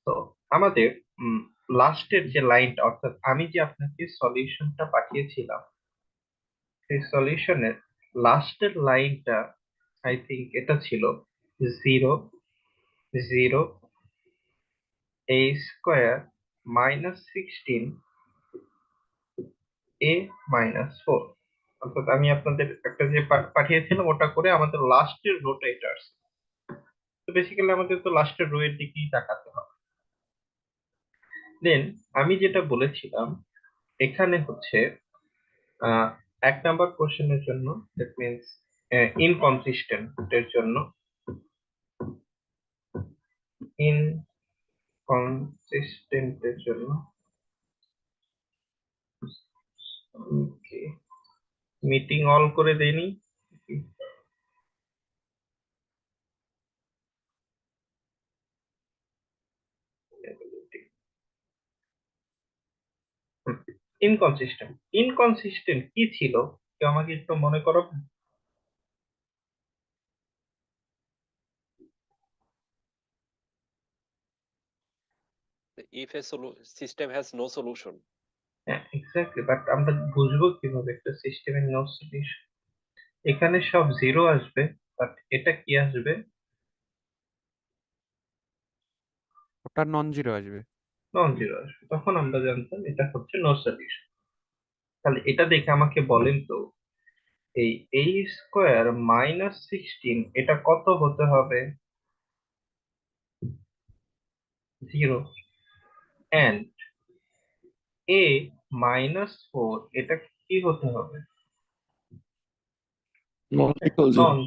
তো আমাদের লাস্টের যে লাইনটা, অর্থাৎ আমি যে আপনাকে সলিউশনটা পাঠিয়েছিলাম, সেই সলিউশনের লাস্টের লাইনটা আই থিংক এটা ছিল 0 0 a² - 16 a - 4। অর্থাৎ আমি আপনাদের একটা যে পাঠিয়েছিলাম ওটা করে আমাদের লাস্টের রোটা এটা আসছে। তো বেসিক্যালি আমাদের তো লাস্টের রো এর দিকেই তাকাতে হবে। দেন আমি যেটা বলেছিলাম, এখানে হচ্ছে আহ, 1 নাম্বার কোশ্চেনের জন্য, দ্যাট মিনস ইনকনসিস্টেন্ট এর জন্য, ইনকনসিস্টেন্ট এর জন্য মিটিং অল করে দেনি। ইনকনসিস্টেন্ট ইনকনসিস্টেন্ট কি ছিল, কেউ আমাকে একটু মনে করো। If a system has no solution, হ্যাঁ, এক্স্যাক্টলি, বাট আমরা বুঝবো কিভাবে একটা সিস্টেমের নো সলিউশন? এখানে সব জিরো আসবে, বাট এটা কি আসবে? ওটা নন জিরো আসবে। নন জিরো আসবে, তখন আমরা জানতাম এটা হচ্ছে নো সলিউশন। তাহলে এটা দেখে আমাকে বলেন তো, এই a² - 16 এটা কত হতে হবে? 0। এন্ড a - 4 এটা কি হতে হবে? নন।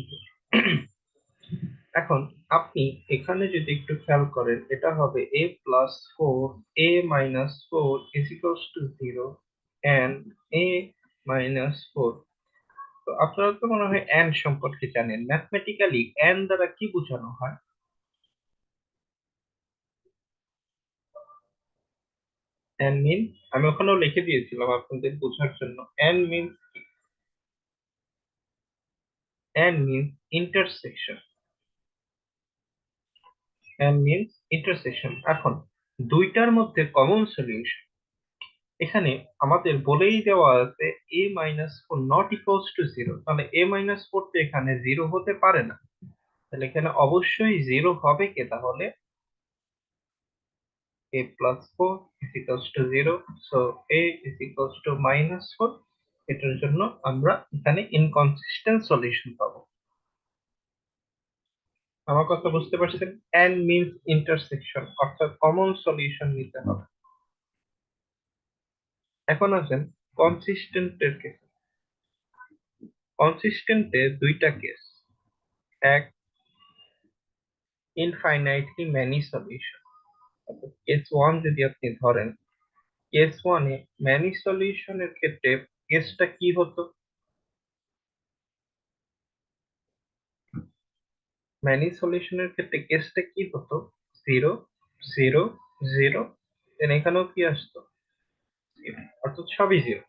এখন আপনি এখানে যদি একটু খেয়াল করেন, এটা হবে a+4 a - 4 = 0 and a - 4। তো আপনারা তো মনে হয় এন্ড সম্পর্কে জানেন, ম্যাথমেটিক্যালি এন্ড দ্বারা কি বোঝানো হয়? এন্ড মিন, আমি ওখানেও লিখে দিয়েছিলাম আপনাদের বোঝার জন্য। And means, and means intersection. And means intersection. এখন দুইটার মধ্যে কমন সলিউশন এখানে আমাদের বলেই দেওয়া আছে a - 4 নট ইকুয়ালস টু 0। তাহলে a - 4 তো এখানে 0 হতে পারে না। তাহলে এখানে অবশ্যই 0 হবে কে তাহলে? a+4 = 0, so a = -4। এটার জন্য আমরা এখানে ইনকনসিস্টেন্ট সলিউশন পাবো। আমার কথা বুঝতে পারছেন? এন্ড মিনস ইন্টারসেকশন, অর্থাৎ কমন সলিউশন নিতে হবে। এখন আসেন কনসিস্টেন্টের কেস। কনসিস্টেন্টে দুইটা কেস। এক, infinitely many solution. Case one যদি আপনি ধরেন, কেস ওয়ানে মেনি সলিউশনের ক্ষেত্রে কেসটা কি হতো? মেনি সলিউশনের ক্ষেত্রে কেসটা কি হতো? 0 0 0, দেন এখানেও কি আসতো? 0, অর্থাৎ সবই 0।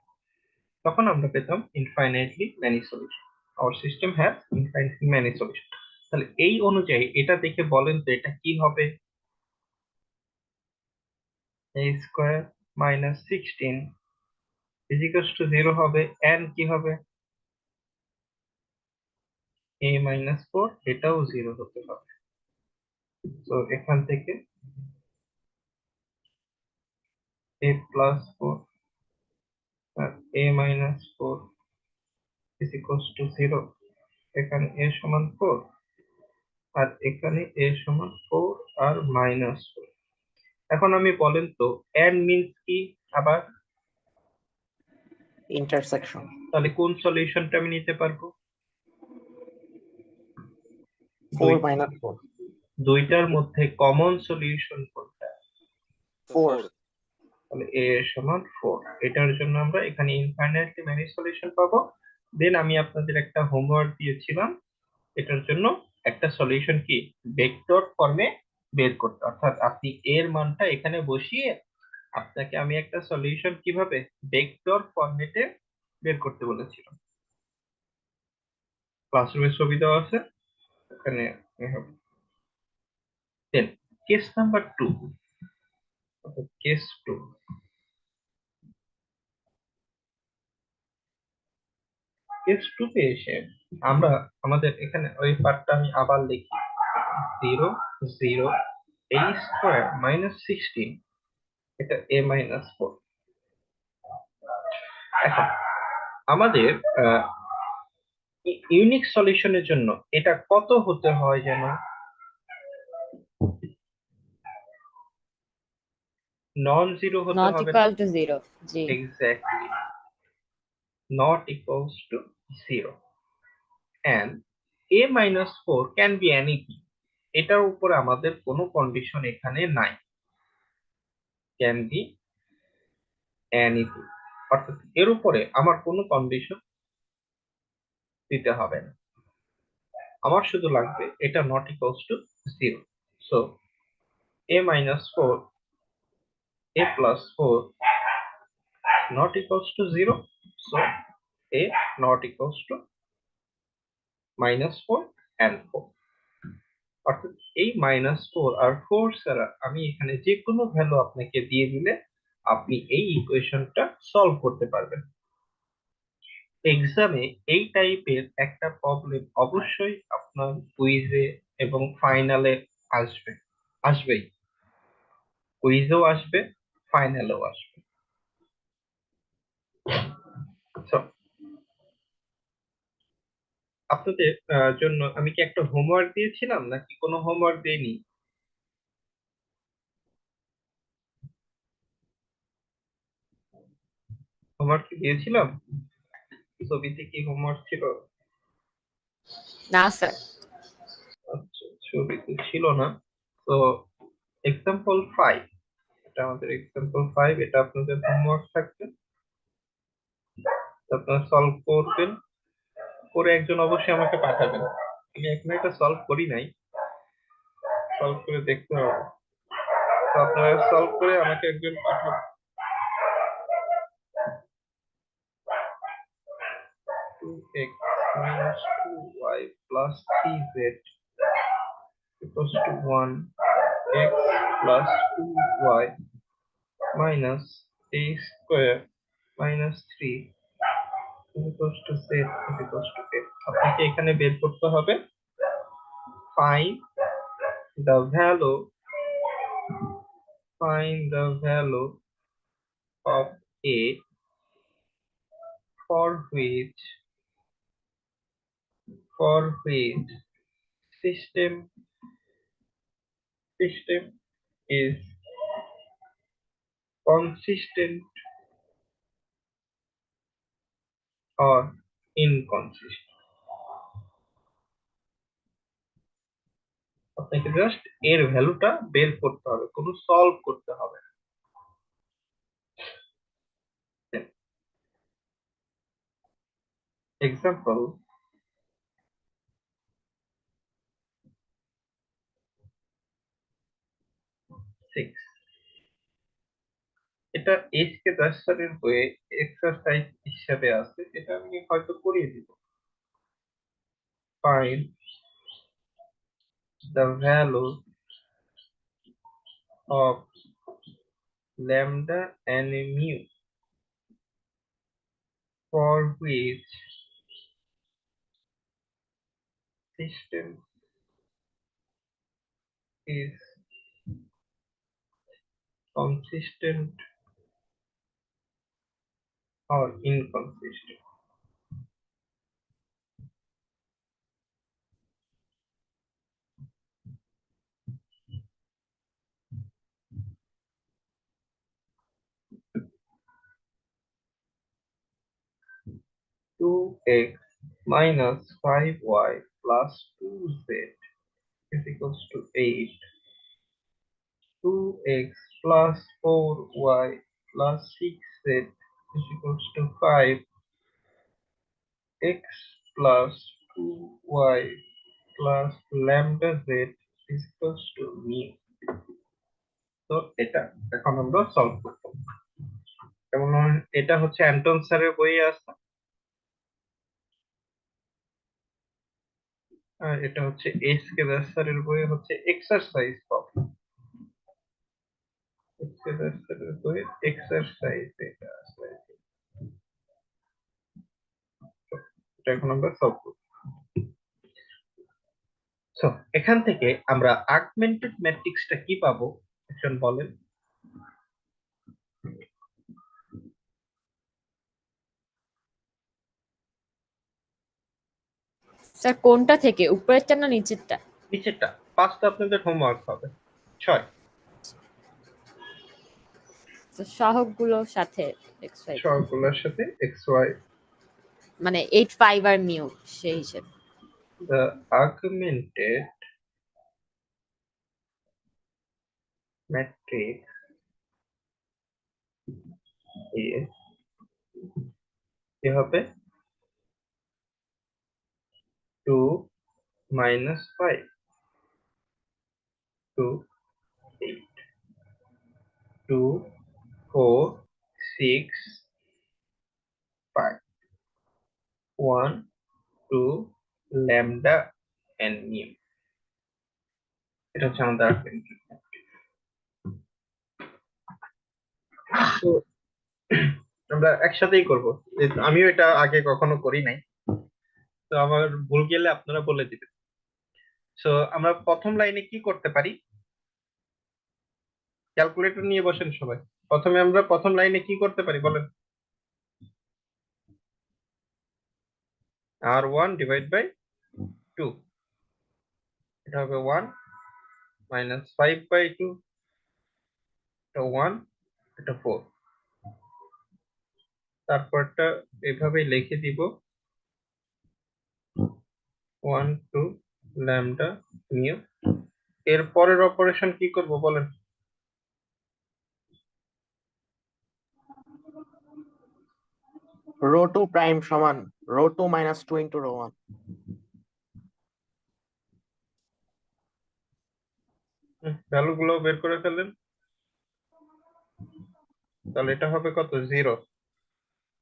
তখন আমরা পেতাম infinitely many solution. Hour system has infinitely many solution. তাহলে এই অনুযায়ী এটা দেখে বলেন তো এটা কি হবে? a² - 16 = 0 হবে, এন্ড কি হবে? a - 4 এটাও 0 হতে হবে। তো এখান থেকে a+4 আর a - 4 = 0। এখানে a সমান 4 আর এখানে a সমান 4 আর -4। এখন আমি বলেন তো এন্ড মিন্স কি? আবার ইন্টারসেকশন। তাহলে কোন সলিউশনটা আমি নিতে পারবো? 4 - 4 দুইটার মধ্যে কমন সলিউশন কোনটা? 4 তাহলে a সমান 4। এটার জন্য আমরা এখানে ইনফাইনাইটলি মেনি সলিউশন পাবো। দেন আমি আপনাদের একটা হোমওয়ার্ক দিয়েছিলাম, এটার জন্য একটা সলিউশন কি ভেক্টর ফর্মে বের করতে, অর্থাৎ আপনি এর মানটা এখানে বসিয়ে আপনাকে আমি একটা সলিউশন কিভাবে ভেক্টর ফরম্যাটে বের করতে বলেছিলাম। ক্লাসরুমের ছবি দেওয়া আছে এখানে। Then case number 2, case two, case two তে এসে আমরা আমাদের এখানে ওই পার্টটা আমি আবার লিখি, 0 0 a স্কোয়ার মাইনাস 16, এটা a মাইনাস 4। এখন আমাদের ইউনিক সলিউশনের জন্য এটা কত হতে হয় যেন, নন জিরো হতে not হবে না? equal to 0 G exactly, not equals to 0 and a minus 4 can be anything, এটার উপরে আমাদের কোনো কন্ডিশন এখানে নাই, ক্যান বি এনিথিং, অর্থাৎ এর উপরে আমার কোনো কন্ডিশন দিতে হবে না, আমার শুধু লাগবে এটা not equals to 0। So a minus 4 a plus 4 not equals to 0, so a not equals to -4 and 4, অর্থাৎ এই -4 আর 4 ছাড়া আমি এখানে যে কোনো ভ্যালু আপনাকে দিয়ে দিলে আপনি এই ইকুয়েশনটা সলভ করতে পারবেন। এক্সামে এই টাইপের একটা প্রবলেম অবশ্যই আপনার কুইজে এবং ফাইনালে আসবেই, কুইজেও আসবে, ফাইনালেও আসবে। So, আপনাদের জন্য আমি কি একটা হোমওয়ার্ক দিয়েছিলাম নাকি কোনো হোমওয়ার্ক দেইনি? হোমওয়ার্ক কি দিয়েছিলাম? ছবিতে কি হোমওয়ার্ক ছিল? না স্যার আচ্ছা, ছবিতে ছিল না। তো এক্সাম্পল 5, এটা আমাদের এক্সাম্পল 5, এটা আপনাদের হোমওয়ার্ক থাকবে, তো আপনারা সলভ করবেন, করে একজন অবশ্যই আমাকে পাঠাবেন। আমি এখনো এটা সলভ করি নাই, সলভ করে দেখতে হবে, তো আপনারা সলভ করে আমাকে একজন পাঠাবেন। 2x minus 2y plus 3z equals to 1, x plus 2y minus a square minus 3 is equals to z is equals to x। আপনাকে এখানে বের করতে হবে find the value of a for which system is consistent or inconsistent। আপনাকে just এর ভ্যালুটা বের করতে হবে, কোনো সলভ করতে হবে না। এক্সাম্পল 6, এটা এইচকে 10 সালের বইয়ে এক্সারসাইজ হিসাবে আছে, এটা আমি হয়তো করিয়ে দিব। Find the value of lambda and mu for which system is consistent or inconsistent। Two x minus 5y plus 2z is equals to 8, 2x plus 4y plus 6z is equals to 5, x plus 2y plus lambda z is equals to mu। তো এটা এখন আমরা solve করব। যেমন এটা হচ্ছে Anton স্যারের বইয়ে আছে, আর এটা হচ্ছে এস কে দাস স্যারের বইয়ে হচ্ছে এক্সারসাইজ প্রবলেম। এক্সারসাইজ এটা এখন আমরা সলভ করব। সো এখান থেকে আমরা আগমেন্টেড ম্যাট্রিক্সটা কি পাবো একজন বলেন। স্যার কোনটা থেকে, উপরেরটা না নিচেরটা? নিচেরটা, 5 তো আপনাদের হোমওয়ার্ক হবে। 6 তো সহগগুলোর সাথে xy, সবগুলোর সাথে এক্স ওয়াই। মানে 8 5 আর মিউ সেই হিসেবে। The augmented matrix is কি হবে 2 minus 5 2 8 2 4 6 5 1 2 lambda and mu। এটা হচ্ছে আমাদের augmented matrix। তো আমরা একসাথেই করব, আমিও এটা আগে কখনো করি নাই, তো আমার ভুল গেলে আপনারা বলে দিবেন। সো আমরা প্রথম লাইনে কি করতে পারি, ক্যালকুলেটর নিয়ে বসেন সবাই। প্রথমে আমরা প্রথম লাইনে কি করতে পারি বলেন। r1 ডিভাইড বাই 2, এটা হবে 1 মাইনাস 5 বাই 2, এটা 1, এটা 4। তারপরটা এভাবেই লিখে দিব 1 2 ল্যামডা মিউ। এর পরের অপারেশন কি করব বলেন। Rho 2 prime সমান rho 2 minus 2 into rho 1. Value গুলো বের করে ফেলেন, তাহলে এটা হবে কত 0।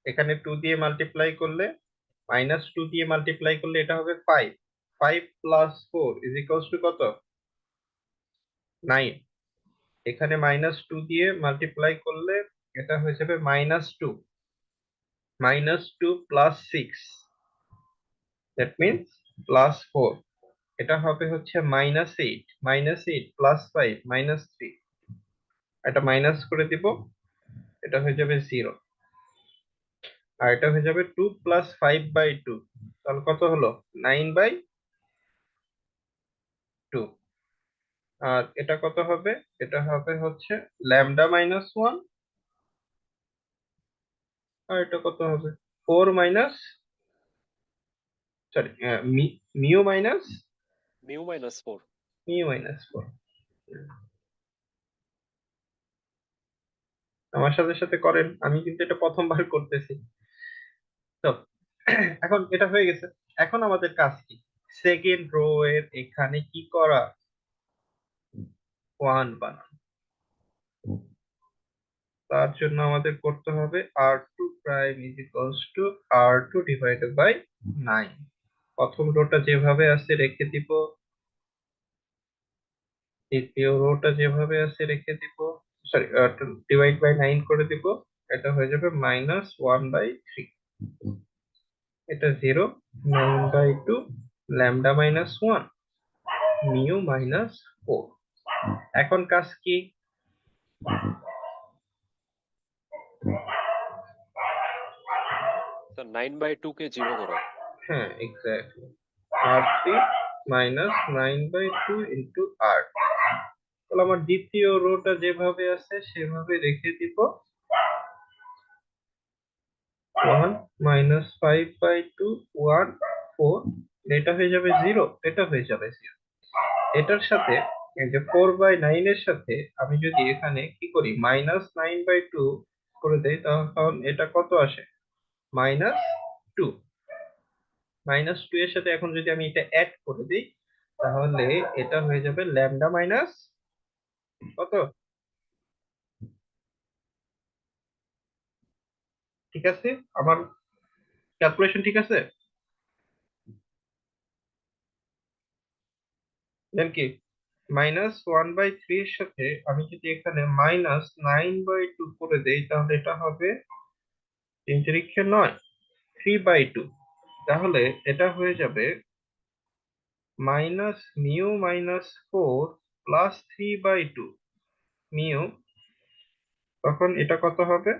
এখানে 2 দিয়ে মাল্টিপ্লাই করলে, মাইনাস 2 দিয়ে মাল্টিপ্লাই করলে এটা হবে 5। 5 প্লাস 4 ইজ ইকুয়ালস টু কত 9। এখানে মাইনাস 2 দিয়ে মাল্টিপ্লাই করলে এটা হয়ে যাবে minus 2। Minus 2 plus 6, that means plus 4। এটা হবে হচ্ছে মাইনাস 8। মাইনাস 8 প্লাস 5 মাইনাস 3, এটা মাইনাস করে দিব, এটা হয়ে যাবে 0। আর এটা হয়ে যাবে 2 প্লাস 5 বাই 2, তাহলে কত হলো 9 বাই 2। আর এটা কত হবে, এটা হবে হচ্ছে ল্যামডা মাইনাস 1। আর এটা কত হবে 4 minus, sorry, mu minus mu minus 4. Mu minus 4। আমার সাথে সাথে করেন, আমি কিন্তু এটা প্রথমবার করতেছি। তো এখন এটা হয়ে গেছে, এখন আমাদের কাজ কি, সেকেন্ড রো এর এখানে কি করা, 1 বানানো। তার জন্য আমাদের করতে হবে r2 prime is equals to r2 divided by 9। প্রথম রোটা যেভাবে আছে রেখে দিব, দ্বিতীয় রোটা যেভাবে আছে রেখে দিব, সরি ডিভাইড বাই 9 করে দিব, এটা হয়ে যাবে মাইনাস 1/3। এটা 0, 9/2 ল্যামডা মাইনাস 1 মিউ মাইনাস 4। এখন কাজ কি, So 9/2 কে 0 করো। হ্যাঁ exactly, r3 minus 9/2 into r। তাহলে আমার দ্বিতীয় রোটা যেভাবে আছে সেভাবে রেখে দিব, 1 মাইনাস 5/2 1 4, এটা হয়ে যাবে 0, এটা হয়ে যাবে 0। এটার সাথে এই যে 4/9 এর সাথে আমি যদি এখানে কি করি মাইনাস 9/2 করে দেই, তখন এটা কত আসে মাইনাস 2। মাইনাস 2 এর সাথে এখন যদি আমি এটা অ্যাড করে দিই, তাহলে এটা হয়ে যাবে ল্যামডা মাইনাস কত, ঠিক আছে আমার ক্যালকুলেশন ঠিক আছে দেন কি -1/3 এর সাথে আমি যদি এখানে -9/2 করে দেই তাহলে এটা হবে 3 তিরিক্ষে 9, 3/2। তাহলে এটা হয়ে যাবে -μ-4 প্লাস 3/2 মিউ। তখন এটা কত হবে?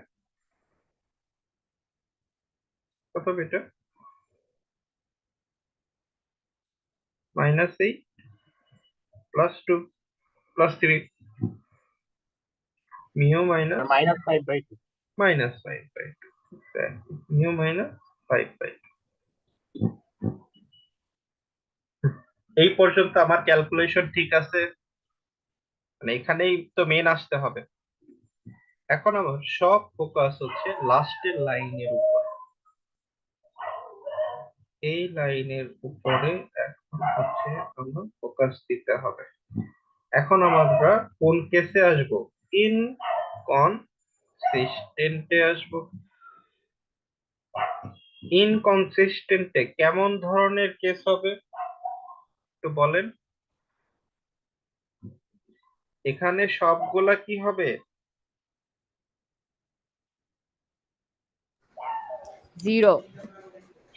কত হবে এটা? -8 plus 2 plus 3 mu minus -5/2. -5/2, mu minus 5/2। এই পর্যন্ত আমার ক্যালকুলেশন ঠিক আছে, মানে এখানেই তো মেন আসতে হবে। এখন আমার সব ফোকাস হচ্ছে লাস্টের লাইনের উপর। এই লাইনের উপরে এখন হচ্ছে আমরা ফোকাস দিতে হবে। এখন আমরা কোন কেসে আসব? ইনকনসিস্টেন্টে আসব। ইনকনসিস্টেন্টে কেমন ধরনের কেস হবে একটু বলেন। এখানে সবগুলা কি হবে? 0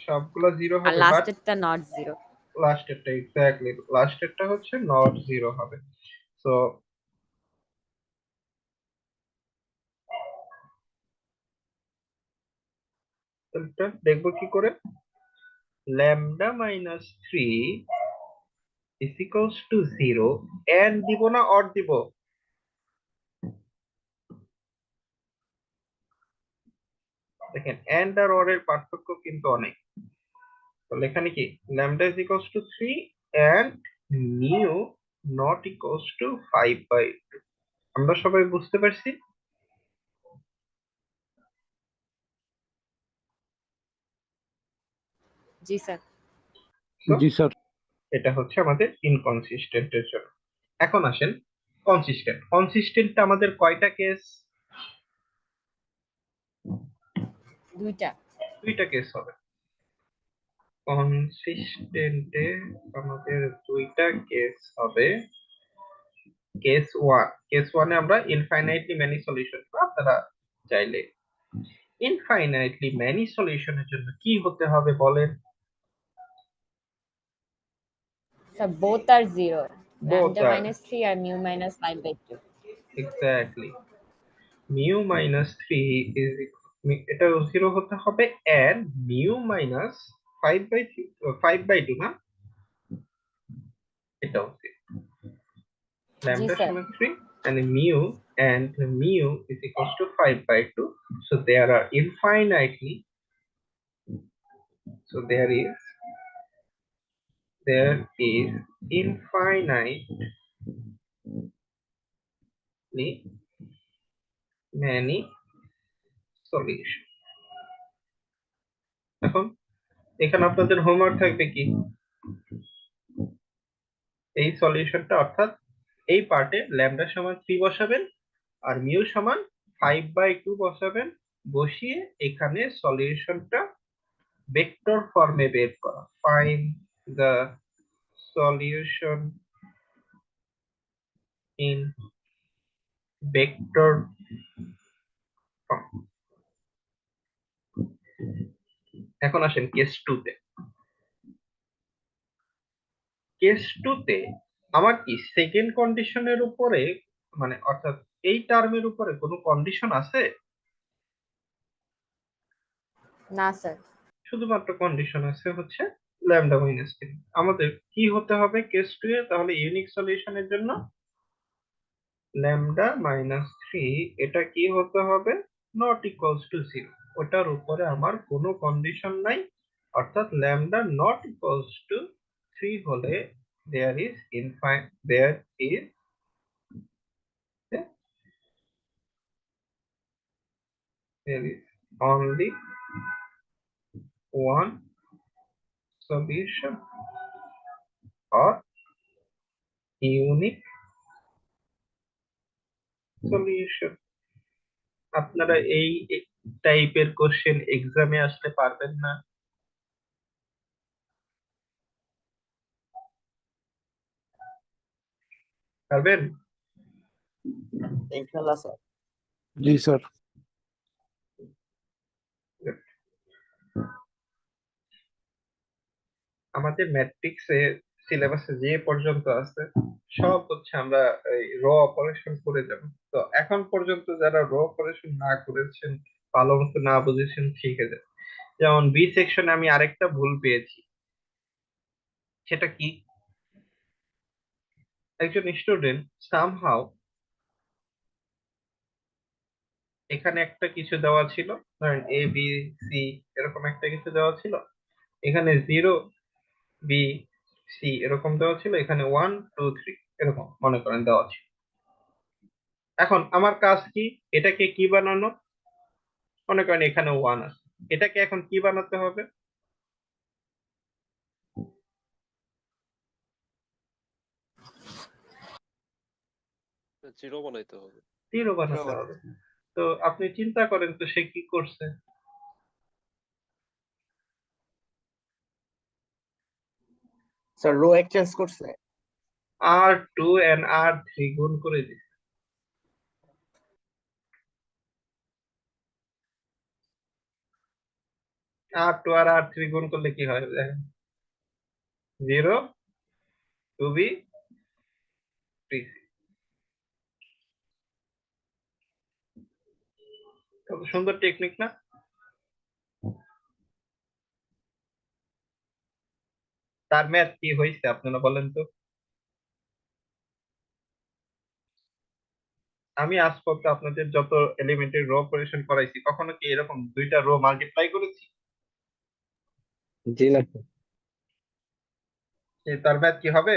সবগুলা জিরো আর হবে, বাট লাস্টেরটা নট 0। লাস্টেরটা এক্স্যাক্টলি, লাস্টেরটা হচ্ছে নট জিরো হবে। সো এটা দেখবো কি করে? λ-3 is equals to 0 and দিব না অর দিব? দেখেন and আর or এর পার্থক্য কিন্তু অনেক। তাহলে এখানে কি λ is equals to 3 and mu not equals to 5/2। আমরা সবাই বুঝতে পারছি? জি স্যার। So, জি স্যার। এটা হচ্ছে আমাদের ইনকনসিস্টেন্টের জন্য। এখন আসেন কনসিস্টেন্ট। কনসিস্টেন্ট আমাদের কয়টা কেস? দুইটা। দুইটা কেস হবে। কনসিস্টেন্টে আমাদের দুইটা কেস হবে। কেস ওয়ানে আমরা ইনফাইনাইটলি মেনি সলিউশন, আপনারা চাইলে ইনফাইনাইটলি মেনি সলিউশনের জন্য কি হতে হবে বলেন? Sir both are 0, Both lambda are -3 আর mu -5/2। exactly mu -3 is এটা 0 হতে হবে and mu -5/3 5/2 না, এটা হচ্ছে জি lambda স্যার। সমান 3 and mu is equals to 5/2. So there are infinitely, so there is infinitely many solution। এখন এখানে আপনাদের হোমওয়ার্ক থাকবে কি? এই সলিউশনটা অর্থাৎ এই পার্টে ল্যামডা সমান 3 বসাবেন আর মিউ সমান 5/2 বসাবেন। বসিয়ে এখানে সলিউশনটা ভেক্টর ফর্মে বের করা। Find the solution in vector form. এখন আসেন কেস 2 তে। কেস 2 তে আমার কি সেকেন্ড কন্ডিশনের উপরে, মানে অর্থাৎ এই টার্মের উপরে কোনো কন্ডিশন আছে? না স্যার। শুধুমাত্র কন্ডিশন আছে হচ্ছে λ-3। আমাদের কি হতে হবে কেস 2 এ? তাহলে ইউনিক সলিউশনের জন্য λ-3 এটা কি হতে হবে? Not equals to 0। ওটার উপরে আমার কোনো কন্ডিশন নাই, অর্থাৎ λ নট ইকুয়ালস টু 3 হলে there is only one solution or unique solution। আপনারা এই টাইপের কোশ্চেন এক্সামে আসলে পারবেন না। পারবেন? ইনশাআল্লাহ স্যার। জি স্যার। আমাদের ম্যাট্রিক্সে সিলেবাসে যে পর্যন্ত আছে সব হচ্ছে আমরা এই র অপারেশন করে যাব। তো এখন পর্যন্ত যারা র অপারেশন না করেছেন, ভালো মতো না বুঝেছেন, ঠিক আছে। যেমন বি সেকশনে আমি আরেকটা ভুল পেয়েছি। সেটা কি? একজন স্টুডেন্ট সামহাউ এখানে একটা কিছু দেওয়া ছিল, ধরেন এ বি সি এরকম একটা কিছু দেওয়া ছিল, এখানে 0 বি সি এরকম দেওয়া ছিল, এখানে 1 2 3 এরকম মনে করেন দেওয়া ছিল। এখন আমার কাজ কি? এটাকে কি বানানো? মনে করেন এখানে 1 আছে, এটাকে এখন কি বানাতে হবে? জিরো বানাইতে হবে। 0 বানাতে হবে। তো আপনি চিন্তা করেন তো সে কি করছে। স্যার রো এক্সচেঞ্জ করছে। R2 and R3 গুণ করে দিচ্ছে। R2 আর R3 গুণ করলে কি হয় দেখেন, 0 2B 3C। কত সুন্দর টেকনিক না? তার ম্যাথ কি হয়েছে আপনারা বলেন তো? আমি আজ পর্যন্ত আপনাদের যত এলিমেন্টের রো অপারেশন করাইছি কখনো কি এরকম দুইটা রো মাল্টিপ্লাই করেছি? জি না। তার ম্যাথ কি হবে?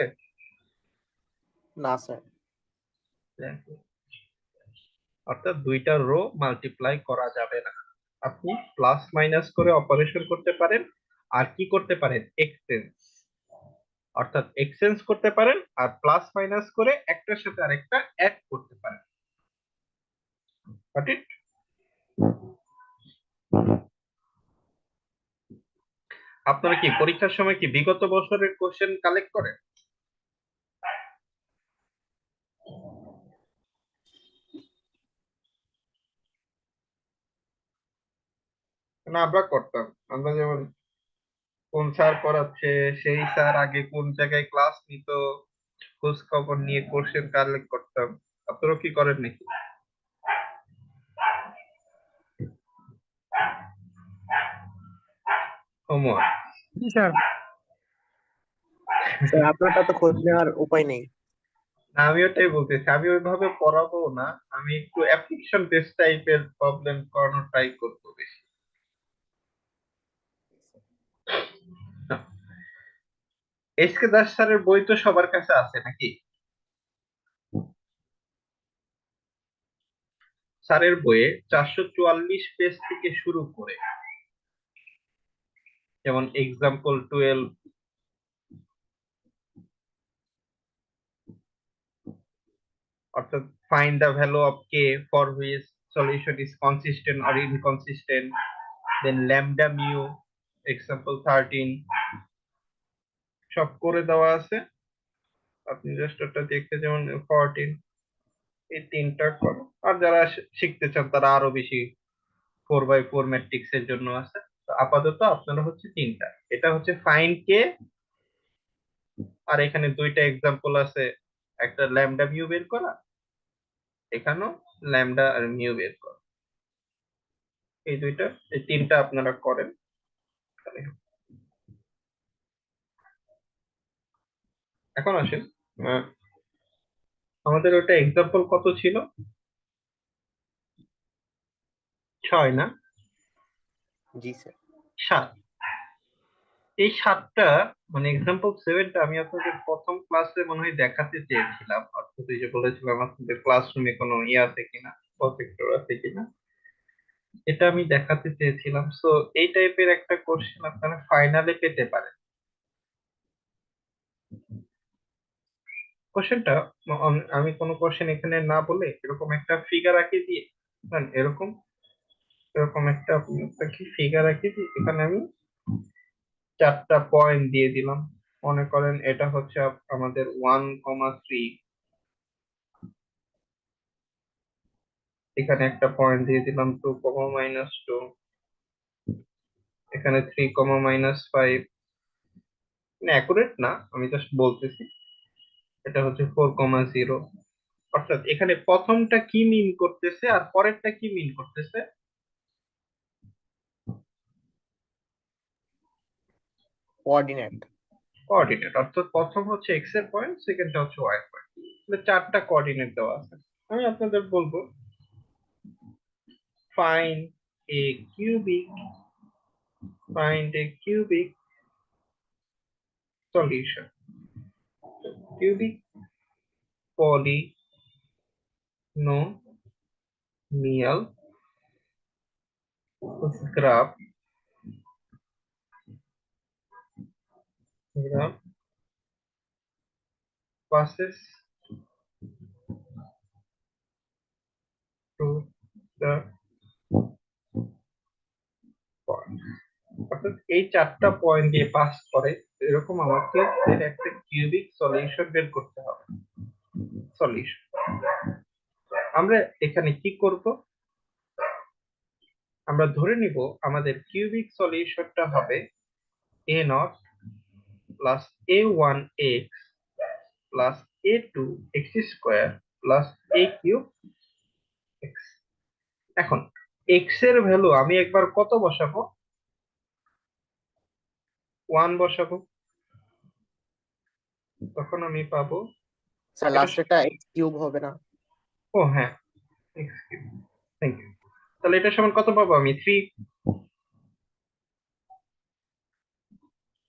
না স্যার। অর্থাৎ দুইটা রো মাল্টিপ্লাই করা যাবে না। আপনি প্লাস মাইনাস করে অপারেশন করতে পারেন, আর কি করতে পারেন? এক্সচেঞ্জ। অর্থাৎ এক্সচেঞ্জ করতে পারেন আর প্লাস মাইনাস করে একটার সাথে আরেকটা অ্যাড করতে পারেন। Got it? আপনারা কি পরীক্ষার সময় কি বিগত বছরের কোশ্চেন কালেক্ট করেন? না, আমরা করতাম। আমরা যেমন কোন স্যার পড়াচ্ছে, সেই স্যার আগে কোন জায়গায় ক্লাস নিত, খোঁজ খবর নিয়ে কোশ্চেন কালেক্ট করতাম। আপনারাও কি করেন নাকি? হোমওয়ার্ক। জি স্যার। স্যার আপনারটা তো খোঁজ নেওয়ার উপায় নেই। আমি ওটাই বলতেছি, আমি ওইভাবে পড়াবো না, আমি একটু অ্যাপ্লিকেশন বেসড টাইপের প্রবলেম করানোর ট্রাই করবো বেশি। এসকে দাস স্যারের বই তো সবার কাছে আছে নাকি? স্যারের বইয়ে 444 পেজ থেকে শুরু করে, যেমন এক্সাম্পল 12, অর্থাৎ find the value of k for which solution is consistent or inconsistent, then lambda mu, example 13, সব করে দেওয়া আছে। আপনি জাস্ট ওটা দেখতে, যেমন 14, এই তিনটা করো। আর যারা শিখতে চান তারা আরো বেশি 4x4 ম্যাট্রিক্স এর জন্য আছে। তো আপাতত আপনারা হচ্ছে তিনটা, এটা হচ্ছে ফাইন্ড কে, আর এখানে দুইটা এক্সাম্পল আছে, একটা ল্যামডা মিউ বের করা, এখানেও ল্যামডা আর মিউ বের করা। এই দুইটা, এই তিনটা আপনারা করেন। এখন আসেন, আহ, আমাদের ওটা এক্সাম্পল কত ছিল? 6 না? জি স্যার। 7। এই 7টা মানে এক্সাম্পল 7টা আমি আপনাদের প্রথম ক্লাসে মনে হয় দেখাতে চেয়েছিলাম, অর্থাৎ এই যে বলেছিলাম আপনাদের ক্লাসরুমে কোনো ইয়ে আছে কিনা, প্রজেক্টর আছে কিনা, এটা আমি দেখাতে চেয়েছিলাম। সো এই টাইপের একটা কোশ্চেন আপনারা ফাইনালে পেতে পারেন। কোশ্চেনটা আমি কোনো কোশ্চেন এখানে না বলে এরকম একটা ফিগার আঁকিয়ে দিয়ে, এরকম এরকম একটা আপনাকে ফিগার আঁকিয়ে দিয়ে এখানে আমি 4টা পয়েন্ট দিয়ে দিলাম। মনে করেন এটা হচ্ছে আমাদের 1,3, এখানে একটা পয়েন্ট দিয়ে দিলাম 2 কমা -2, এখানে 3 কমা -5, মানে অ্যাকুরেট না, আমি জাস্ট বলতেছি। এটা হচ্ছে 4,0, অর্থাৎ এখানে প্রথমটা কি মিন করতেছে আর পরেরটা কি মিন করতেছে? কোঅর্ডিনেট। কোঅর্ডিনেট, অর্থাৎ প্রথম হচ্ছে এক্স এর পয়েন্ট, সেকেন্ডটা হচ্ছে ওয়াই এর পয়েন্ট। তাহলে চারটা কোঅর্ডিনেট দেওয়া আছে। আমি আপনাদের বলবো find a cubic solution. Cubic polynomial graph passes through the point, অর্থাৎ এই চারটা পয়েন্ট দিয়ে পাস করে, এরকম আমাকে এর একটা কিউবিক সলিউশন বের করতে হবে। সলিউশন আমরা এখানে কি করব? আমরা ধরে নিব আমাদের কিউবিক সলিউশনটা হবে a not plus a1 x plus a2 x square plus a cube x। এখন x এর ভ্যালু আমি একবার কত বসাবো? 1 বসাবো, তখন আমি পাবো স্যার এটা। লাস্টেরটা এক্স কিউব হবে না? ও হ্যাঁ, x কিউব, থ্যাংক ইউ। তাহলে এটা সমান কত পাবো আমি? 3।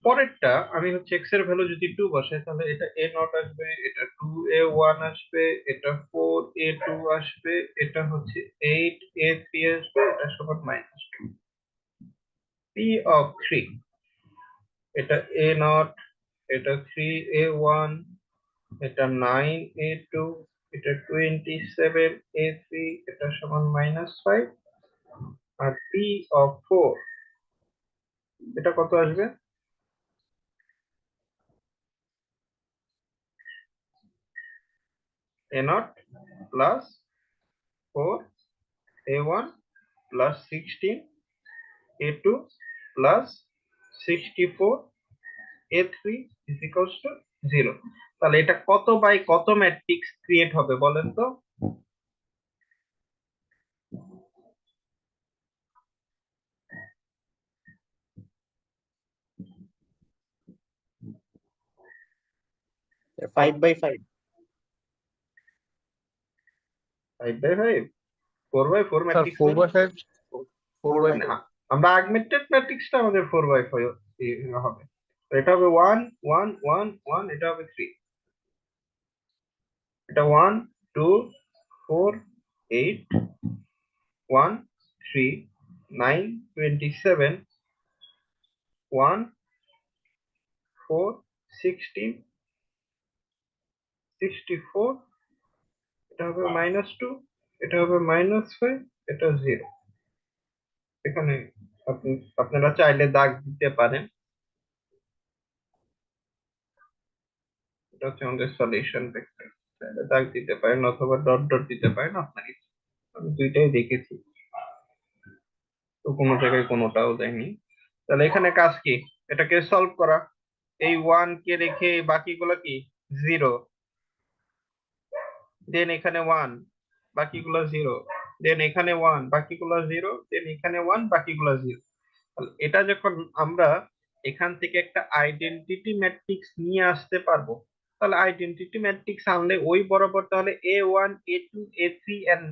পরেরটা আমি হচ্ছে x এর ভ্যালু যদি 2 বসাই, তাহলে এটা a নট আসবে, এটা 2a1 আসবে, এটা 4a2 আসবে, এটা হচ্ছে 8a3 আসবে, এটা সমান -2। p of 3, এটা a নট, এটা 3a1, এটা 9a2, এটা 27a3, এটা সমান -5। আর p of 4, এটা কত আসবে? a not plus 4a1 plus 16 a2 plus 64 a3 is equals to 0। তাহলে এটা কত বাই কত ম্যাট্রিক্স ক্রিয়েট হবে বলেন তো? স্যার 5/5। 5/5, 4/4 স্যার ম্যাট্রিক্স ফোর না? By five 4/5। আমরা আগমেন্টেড ম্যাট্রিক্সটা আমাদের 4/5 হবে। তো এটা হবে 1 1 1 1, এটা হবে 3, এটা 1 2 4 8 1 3 9 27 1 4 16 64, এটা হবে -2, এটা হবে -5, এটা 0। এখানে আপনারা চাইলে দাগ দিতে পারেন, এটা হচ্ছে আমাদের সলিউশন ভেক্টর। চাইলে দাগ দিতে পারেন অথবা ডট ডট দিতে পারেন, আপনার ইচ্ছা। আমি দুইটাই দেখেছি, তো কোনো জায়গায় কোনোটাও দেয়নি। তাহলে এখানে কাজ কি? এটাকে সলভ করা। এই 1 কে রেখে বাকিগুলো কি 0, দেন এখানে 1, বাকিগুলো 0, দেন এখানে 1, বাকিগুলো 0, দেন এখানে 1, বাকিগুলো 0। তাহলে এটা যখন আমরা এখান থেকে একটা আইডেন্টিটি ম্যাট্রিক্স নিয়ে আসতে পারবো, তাহলে আইডেন্টিটি ম্যাট্রিক্স আনলে ওই বরাবর তাহলে a1 a2 a3 and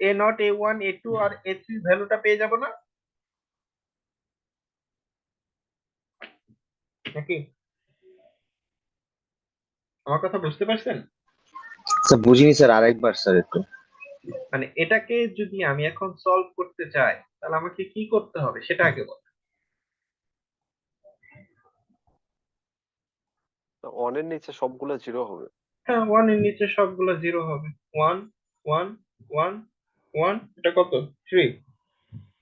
a not a1 a2 R a3 ভ্যালুটা পেয়ে যাব না নাকি? আমার কথা বুঝতে পারছেন? স্যার বুঝিনি স্যার, আরেকবার স্যার একটু। মানে এটাকে যদি আমি এখন সলভ করতে চাই, তাহলে আমাকে কি করতে হবে সেটা আগে বল। ওয়ানের নিচে সবগুলো জিরো হবে। হ্যাঁ, 1 এর নিচে সবগুলো 0 হবে। 1 1 1 1, এটা কত? 3।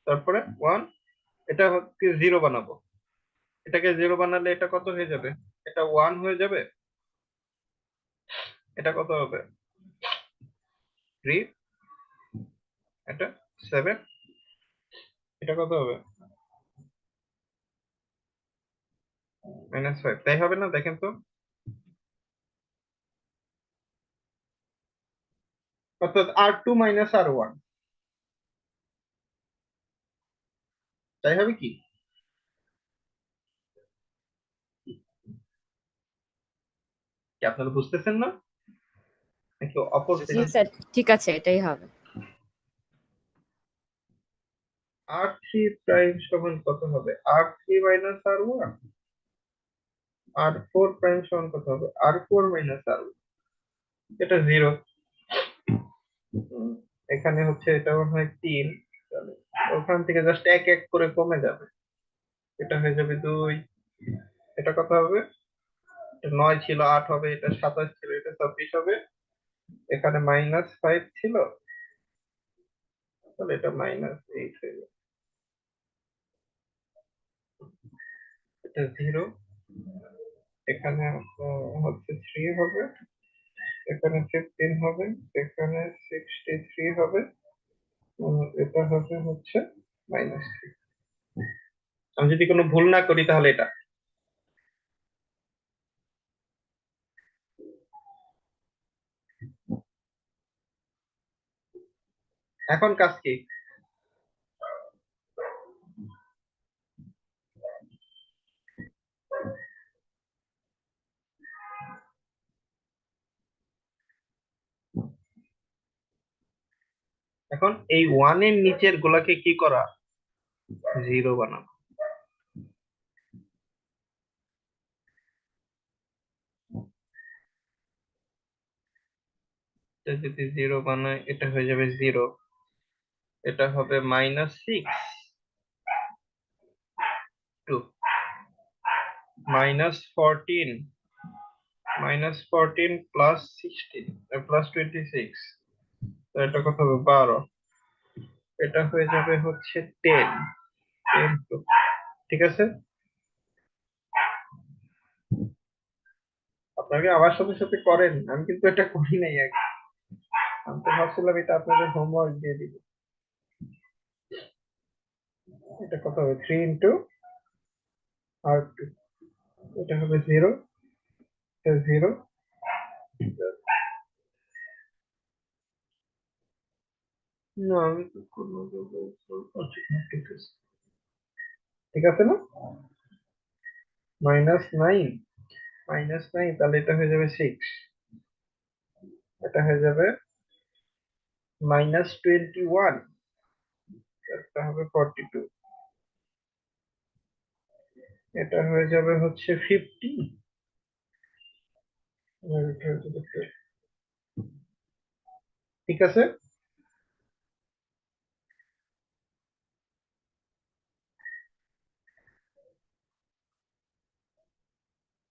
তারপরে 1, এটা হচ্ছে 0 বানাবো। এটাকে 0 বানালে এটা কত হয়ে যাবে? এটা 1 হয়ে যাবে। এটা কত হবে? 3, এটা 7, এটা কত হবে? -5, তাই হবে না? দেখেন তো, অর্থাৎ R2 মাইনাস R1, তাই হবে কি? কি আপনারা বুঝতেছেন না নাকি অপর জি জি স্যার। স্যার, ঠিক আছে, এটাই হবে। R3 প্রাইম সমান কত হবে? R3 minus R1, R4 prime সমান কত হবে? R4 মাইনাস R1, এটা 0। এখানে হচ্ছে এটা মনে হয় 3, তাহলে ওখান থেকে জাস্ট এক এক করে কমে যাবে, এটা হয়ে যাবে 2, এটা কত হবে? এটা 9 ছিল, 8 হবে, এটা 27 ছিল, এটা 26 হবে, এখানে -5 ছিল, তাহলে এটা -8 হয়ে যাবে, এটা 0, এখানে হচ্ছে 3 হবে, এখানে 15 হবে, এখানে 63 হবে, এটা হবে হচ্ছে -3। আমি যদি কোনো ভুল না করি তাহলে এটা। এখন কাজ কি? এখন এই 1 এর নিচের গুলাকে কি করা? 0 বানাবো। এটা যদি 0 বানায়, এটা হয়ে যাবে 0, এটা হবে -6 টু -14, -14 প্লাস 16 প্লাস 26, তো এটা কত হবে? 12, এটা হয়ে যাবে হচ্ছে 10, 10 টু, ঠিক আছে? আপনাকে আমার সাথে সাথে করেন, আমি কিন্তু এটা করি নাই আগে, আমি তো ভাবছিলাম এটা আপনাদের হোমওয়ার্ক দিয়ে দিব। এটা কত হবে? 3 ইন্টু R2, এটা হবে 0, এটা 0, না আমি তো কোনো ঠিক আছে, ঠিক আছে না? -9, -9, তাহলে এটা হয়ে যাবে 6, এটা হয়ে যাবে -21, এটা হবে 42, এটা হয়ে যাবে হচ্ছে 50, আর এটা হয়ে যাবে 12, ঠিক আছে?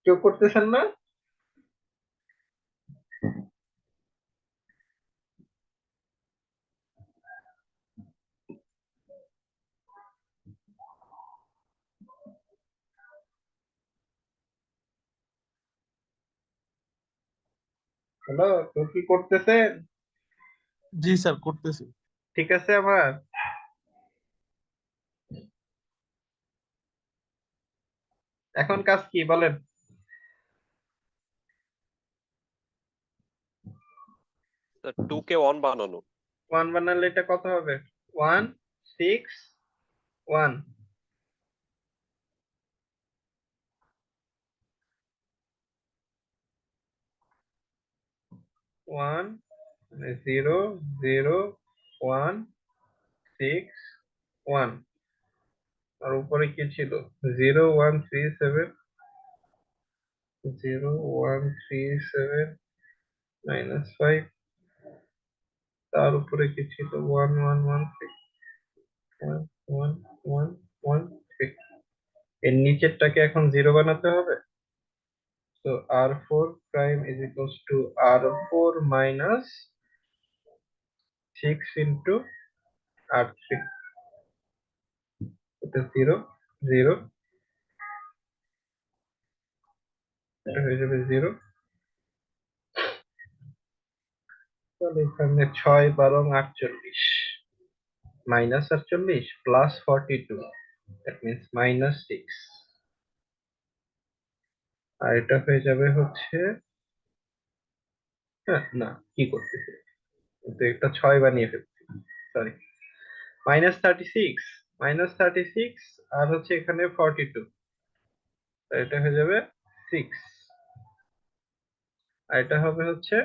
কেউ করতেছেন না? হ্যালো, কেউ কি করতেছেন? জি স্যার, করতেছি। ঠিক আছে আমার? এখন কাজ কি বলেন? স্যার 2 কে 1 বানানো। 1 বানালে এটা কত হবে? 1, 6, 1, 1, 0, 0, 1, 6, 1, আর উপরে কি ছিল? 0, 1, 3, 7, 0, 1, 3, 7, -5, তার উপরে কি ছিল? 1, 1, 1, 6, 1, 1, 1, 1, 6, এর নিচেরটাকে এখন 0 বানাতে হবে। So R4 prime is equals to R4 minus 6 into R3, এটা 0, 0, এটা হয়ে যাবে 0, তাহলে এখানে 6 12 48 minus 48 plus 42 that means minus 6 আর এটা হয়ে যাবে হচ্ছে না কি করতেছি কিন্তু একটা 6 বানিয়ে ফেলছি সরি -36 আর হচ্ছে এখানে 42 এটা হয়ে যাবে 6 আর এটা হবে হচ্ছে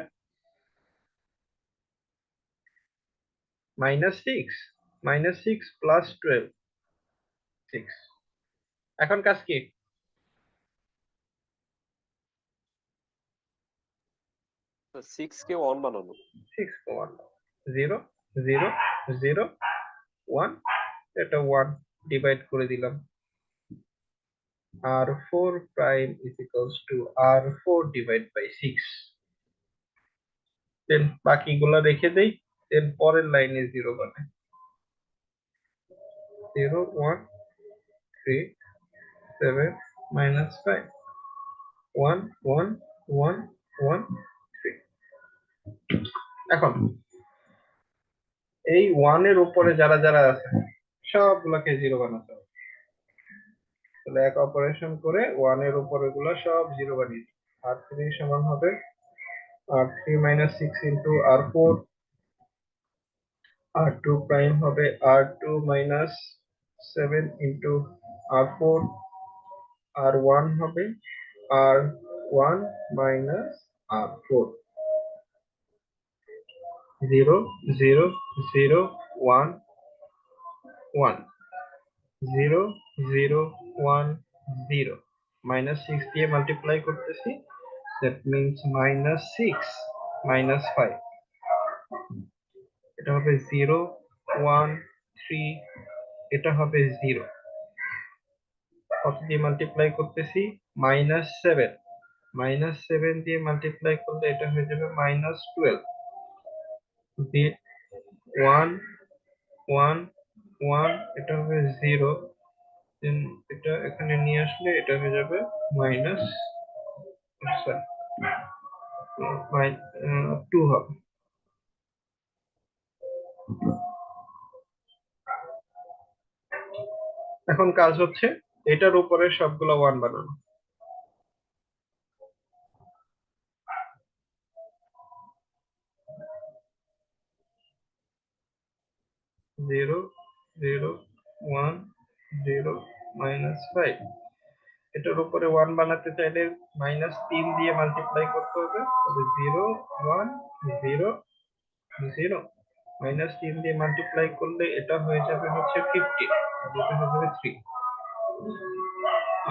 -6 প্লাস 12 6 এখন কাজ কি 6 কে 1 বানানো। 6 1 0 0 0 1 এটা 1 ডিভাইড করে দিলাম r4 prime is equals to r4 divided by 6 দেন বাকিগুলো রেখে দেই দেন পরের লাইনে 0 বানাই 0 1 3 7 minus 5 1 1 1 1 3 এখন এই 1 এর উপরে যারা যারা আছে সবগুলোকে 0 বানাতে হবে তাহলে এক অপারেশন করে 1 এর উপরে গুলো সব 0 বানিয়ে দিই r3 সমান হবে r3 minus 6 into r4 r2 prime হবে r2 minus 7 into r4 r1 হবে r1 minus r4 0 0 0 1 1 0 0 1 0 minus 6 দিয়ে মাল্টিপ্লাই করতেছি that means minus 6 minus 5 এটা হবে 0 1 3 এটা হবে 0 কত দিয়ে মাল্টিপ্লাই করতেছি -7 দিয়ে মাল্টিপ্লাই করলে এটা হয়ে যাবে -12 দিয়ে 1 1 1 এটা হবে 0 দেন এটা এখানে নিয়ে আসলে এটা হয়ে যাবে মাইনাস 2 হবে এখন কাজ হচ্ছে এটার উপরে সবগুলো 1 বানানো 0 0 1 0 -5 এটার উপরে 1 বানাতে চাইলে -3 দিয়ে মাল্টিপ্লাই করতে হবে তাহলে 0 1 0 0 -3 দিয়ে মাল্টিপ্লাই করলে এটা হয়ে যাবে হচ্ছে 50 আর এটা হয়ে যাবে 3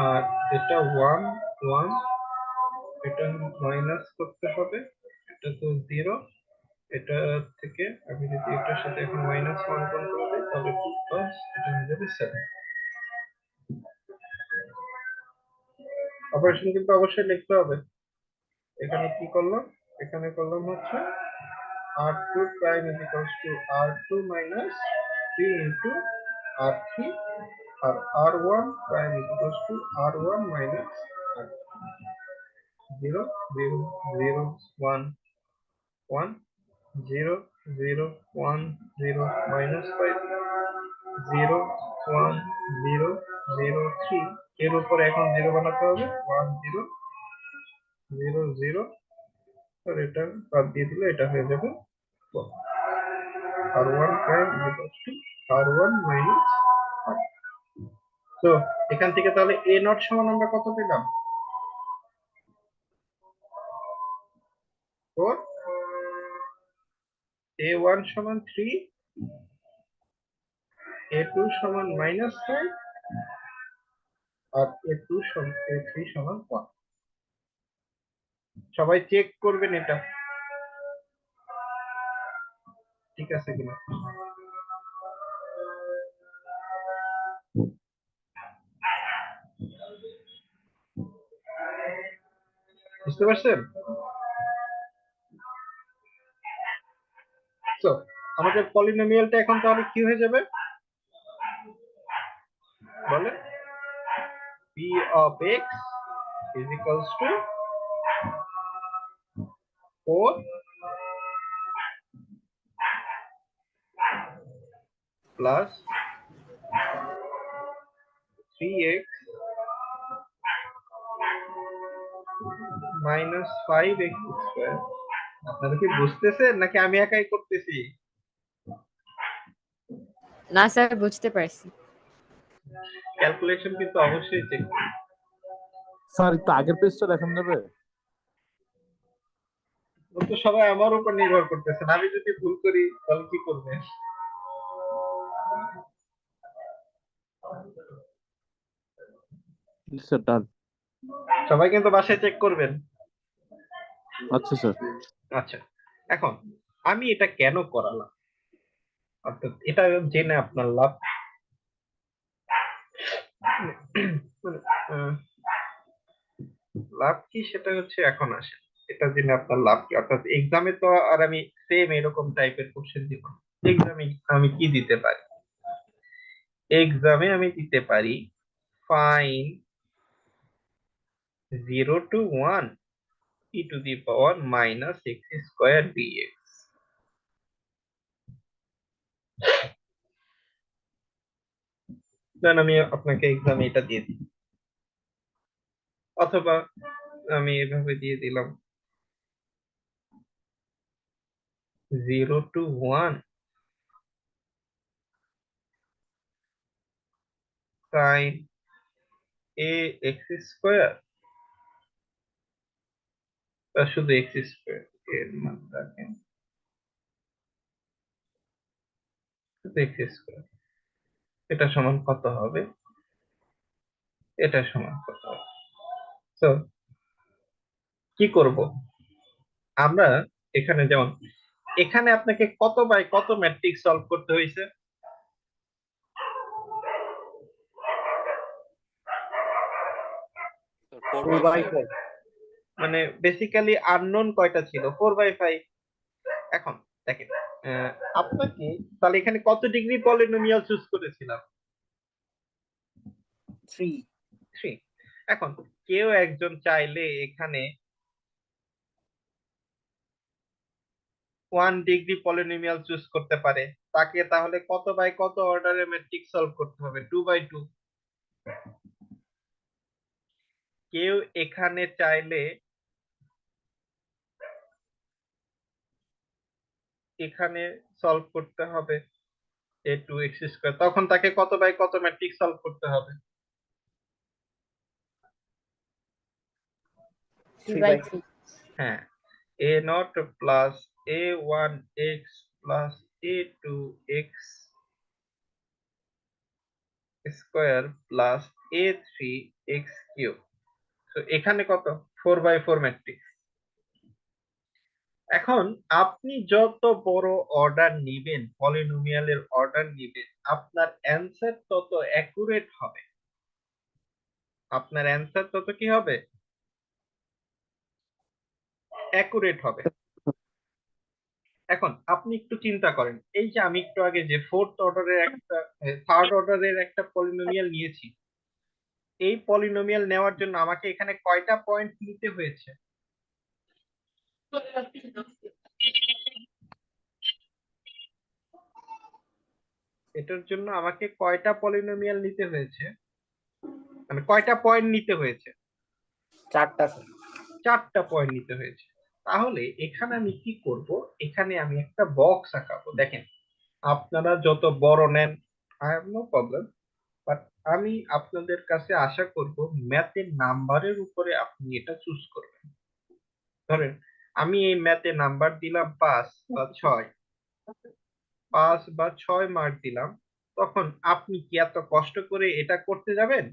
আর এটা 1 1 এটা মাইনাস করতে হবে এটা তো 0 এটা থেকে আমি যদি এটার সাথে এখন -1 গুণ করে দিই তাহলে 2 প্লাস এটা হয়ে যাবে 7 অপারেশন কিন্তু অবশ্যই লিখতে হবে এখানে কি করলাম এখানে করলাম হচ্ছে r2 prime is equals to r2 minus 3 into r3 R r1 prime is equals to r1 minus r2 0 0 0 1 1 0 0 1 0 minus 5 0 1 0 0 3 এর উপরে এখন 0 বানাতে হবে 1 0 0 0 আর এটা বাদ দিয়ে দিলে এটা হয়ে যাবে 4 r1 prime is equals to r1 minus r2 তো এখান থেকে তাহলে a নট সমান আমরা কত পেলাম 4 a1 সমান 3 a2 সমান -5 আর a3 সমান 1 সবাই চেক করবেন এটা ঠিক আছে কিনা বুঝতে পারছেন তো আমাদের পলিনোমিয়ালটা এখন তাহলে কি হয়ে যাবে বলে p of x is equals to 4 plus 3x minus 5x square. আপনারা কি বুঝতেছেন নাকি আমি একাই করতেছি? না স্যার, বুঝতে পারছি। ক্যালকুলেশন কিন্তু অবশ্যই চেক করুন। স্যার একটু আগের পেজটা দেখান যাবে? ও তো সবাই আমার উপর নির্ভর করতেছেন, আমি যদি ভুল করি তাহলে কি করবেন? স্যার ডান। সবাই কিন্তু বাসায় চেক করবেন। আচ্ছা স্যার। আচ্ছা, এখন আমি এটা কেন করালাম, অর্থাৎ এটা জেনে আপনার লাভ মানে, আহ, লাভ কি সেটা হচ্ছে এখন আসে। এটা জেনে আপনার লাভ কি, অর্থাৎ এক্সামে তো আর আমি সেম এরকম টাইপের কোশ্চেন দিব না। এক্সামে আমি কি দিতে পারি? এক্সামে আমি দিতে পারি fine 0 to 1 e to the power minus x square dx। দেন আমি আপনাকে এক্সামে এটা দিয়ে দিই, অথবা আমি এভাবে দিয়ে দিলাম 0 to 1 sin a x square, শুধু x স্কোয়ার এর মান রাখেন, শুধু x স্কোয়ার। এটা সমান কত হবে? এটা সমান কত হবে? তো কি করব আমরা? এখানে যেমন এখানে আপনাকে কত বাই কত ম্যাট্রিক্স সলভ করতে হয়েছে? 2/4। মানে বেসিক্যালি আননোন কয়টা ছিল? 4/5। এখন দেখেন, আপনাকে তাহলে এখানে কত ডিগ্রি পলিনোমিয়াল চুজ করেছিলাম? 3। 3। এখন কেউ একজন চাইলে এখানে 1 ডিগ্রি পলিনোমিয়াল চুজ করতে পারে, তাকে তাহলে কত বাই কত অর্ডারের ম্যাট্রিক্স সলভ করতে হবে? 2/2। কেউ এখানে চাইলে এখানে সলভ করতে হবে a 2x স্কয়ার, তখন তাকে কত বাই কত ম্যাট্রিক্স সলভ করতে হবে? 3/3। হ্যাঁ, a not plus a1x plus a2x square plus a3x cube. তো এখানে কত? 4/4 ম্যাট্রিক্স। এখন আপনি যত বড় অর্ডার নিবেন, পলিনোমিয়ালের অর্ডার নিবেন, আপনার অ্যান্সার তত অ্যাকুরেট হবে। আপনার অ্যান্সার তত কি হবে? অ্যাকুরেট হবে। এখন আপনি একটু চিন্তা করেন, এই যে আমি একটু আগে যে থার্ড অর্ডারের একটা পলিনোমিয়াল নিয়েছি, এই পলিনোমিয়াল নেওয়ার জন্য আমাকে এখানে কয়টা পয়েন্ট নিতে হয়েছে? এটার জন্য আমাকে কয়টা পলিনোমিয়াল নিতে হয়েছে, মানে কয়টা পয়েন্ট নিতে হয়েছে? 4টা। 4টা পয়েন্ট নিতে হয়েছে। তাহলে এখানে আমি কি করব? এখানে আমি একটা বক্স আঁকাবো। দেখেন, আপনারা যত বড় নেন, I have no problem, but আমি আপনাদের কাছে আশা করব ম্যাথের নাম্বারের উপরে আপনি এটা চুজ করবেন। ধরেন আমি এই ম্যাথে নাম্বার দিলাম 5 বা 6, 5 বা 6 মার্ক দিলাম, তখন আপনি কি এত কষ্ট করে এটা করতে যাবেন?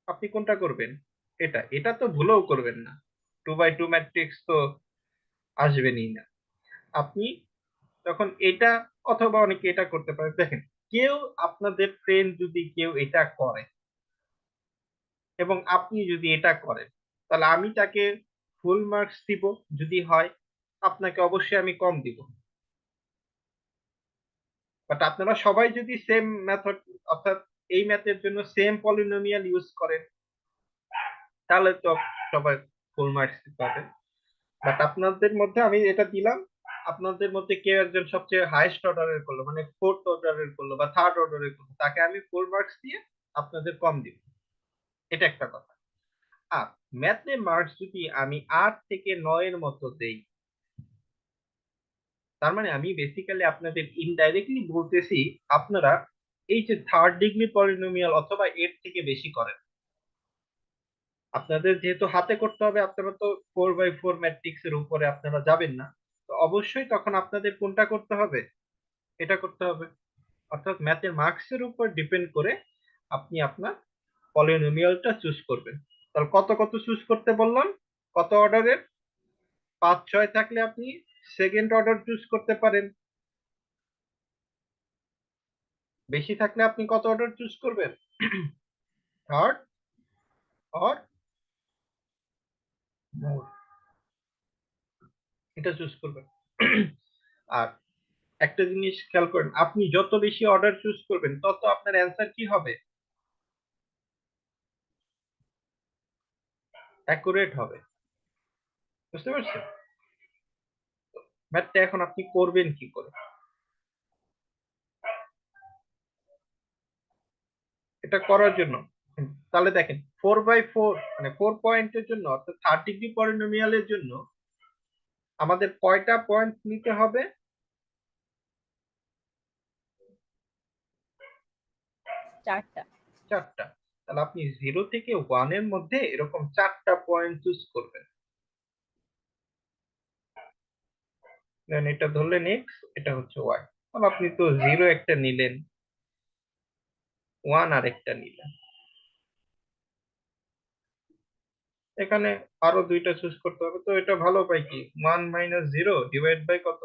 আপনি কোনটা করবেন? এটা এটা তো ভুলেও করবেন না। 2/2 ম্যাট্রিক্স তো আসবেনই না। আপনি তখন এটা, অথবা অনেকে এটা করতে পারে। দেখেন, কেউ আপনাদের ফ্রেন্ড যদি কেউ এটা করে এবং আপনি যদি এটা করেন, তাহলে আমি তাকে ফুল মার্কস দিব যদি হয়, আপনাকে অবশ্যই আমি কম দিব। বাট আপনারা সবাই যদি সেম মেথড, অর্থাৎ এই ম্যাথের জন্য সেম পলিনোমিয়াল ইউজ করেন, তাহলে তো সবাই ফুল মার্কস পাবে। বাট আপনাদের মধ্যে আমি এটা দিলাম, আপনাদের মধ্যে কেউ একজন সবচেয়ে হাইয়েস্ট অর্ডারের করলো, মানে ফোর্থ অর্ডারের করলো বা থার্ড অর্ডারের করলো, তাকে আমি 4 মার্কস দিয়ে আপনাদের কম দিব। এটা একটা কথা। আর ম্যাথে মার্কস যদি আমি 8 থেকে 9 এর মতো দেই, তার মানে আমি বেসিক্যালি আপনাদের ইনডাইরেক্টলি বলতেছি আপনারা এই যে থার্ড ডিগ্রি পলিনোমিয়াল অথবা এর থেকে বেশি করেন। আপনাদের যেহেতু হাতে করতে হবে, আপনারা তো 4x4 ম্যাট্রিক্স এর উপরে আপনারা যাবেন না, তো অবশ্যই তখন আপনাদের কোনটা করতে হবে, এটা করতে হবে। অর্থাৎ ম্যাথের মার্কস এর উপর ডিপেন্ড করে আপনি আপনার পলিনোমিয়ালটা চুজ করবেন। তাহলে কত কত চুজ করতে বললাম, কত অর্ডারের, 5-6 থাকলে আপনি সেকেন্ড অর্ডার চুজ করতে পারেন। বেশি থাকলে আপনি কত অর্ডার চুজ করবেন, থার্ড অর মোর, এটা চুজ করবেন। আর একটা জিনিস খেয়াল করেন, আপনি যত বেশি অর্ডার চুজ করবেন তত আপনার অ্যান্সার কি হবে, অ্যাকুরেট হবে। বুঝতে পারছেন? ম্যাথটা এখন আপনি করবেন কি করে, এটা করার জন্য তাহলে দেখেন 4x4 মানে 4 পয়েন্টের জন্য অর্থাৎ 30 ডিগ্রি পলিনোমিয়ালের জন্য আমাদের কয়টা পয়েন্ট নিতে হবে, 4টা। 4টা। তাহলে আপনি 0 থেকে 1 এর মধ্যে এরকম 4টা পয়েন্ট চুজ করবেন। দেন এটা ধরলেন x, এটা হচ্ছে y। তাহলে আপনি তো 0 একটা নিলেন, 1 আর একটা নিলেন, এখানে আরো দুইটা চুজ করতে হবে। তো এটা ভালো পাই কি, 1 মাইনাস 0 ডিভাইড বাই কত,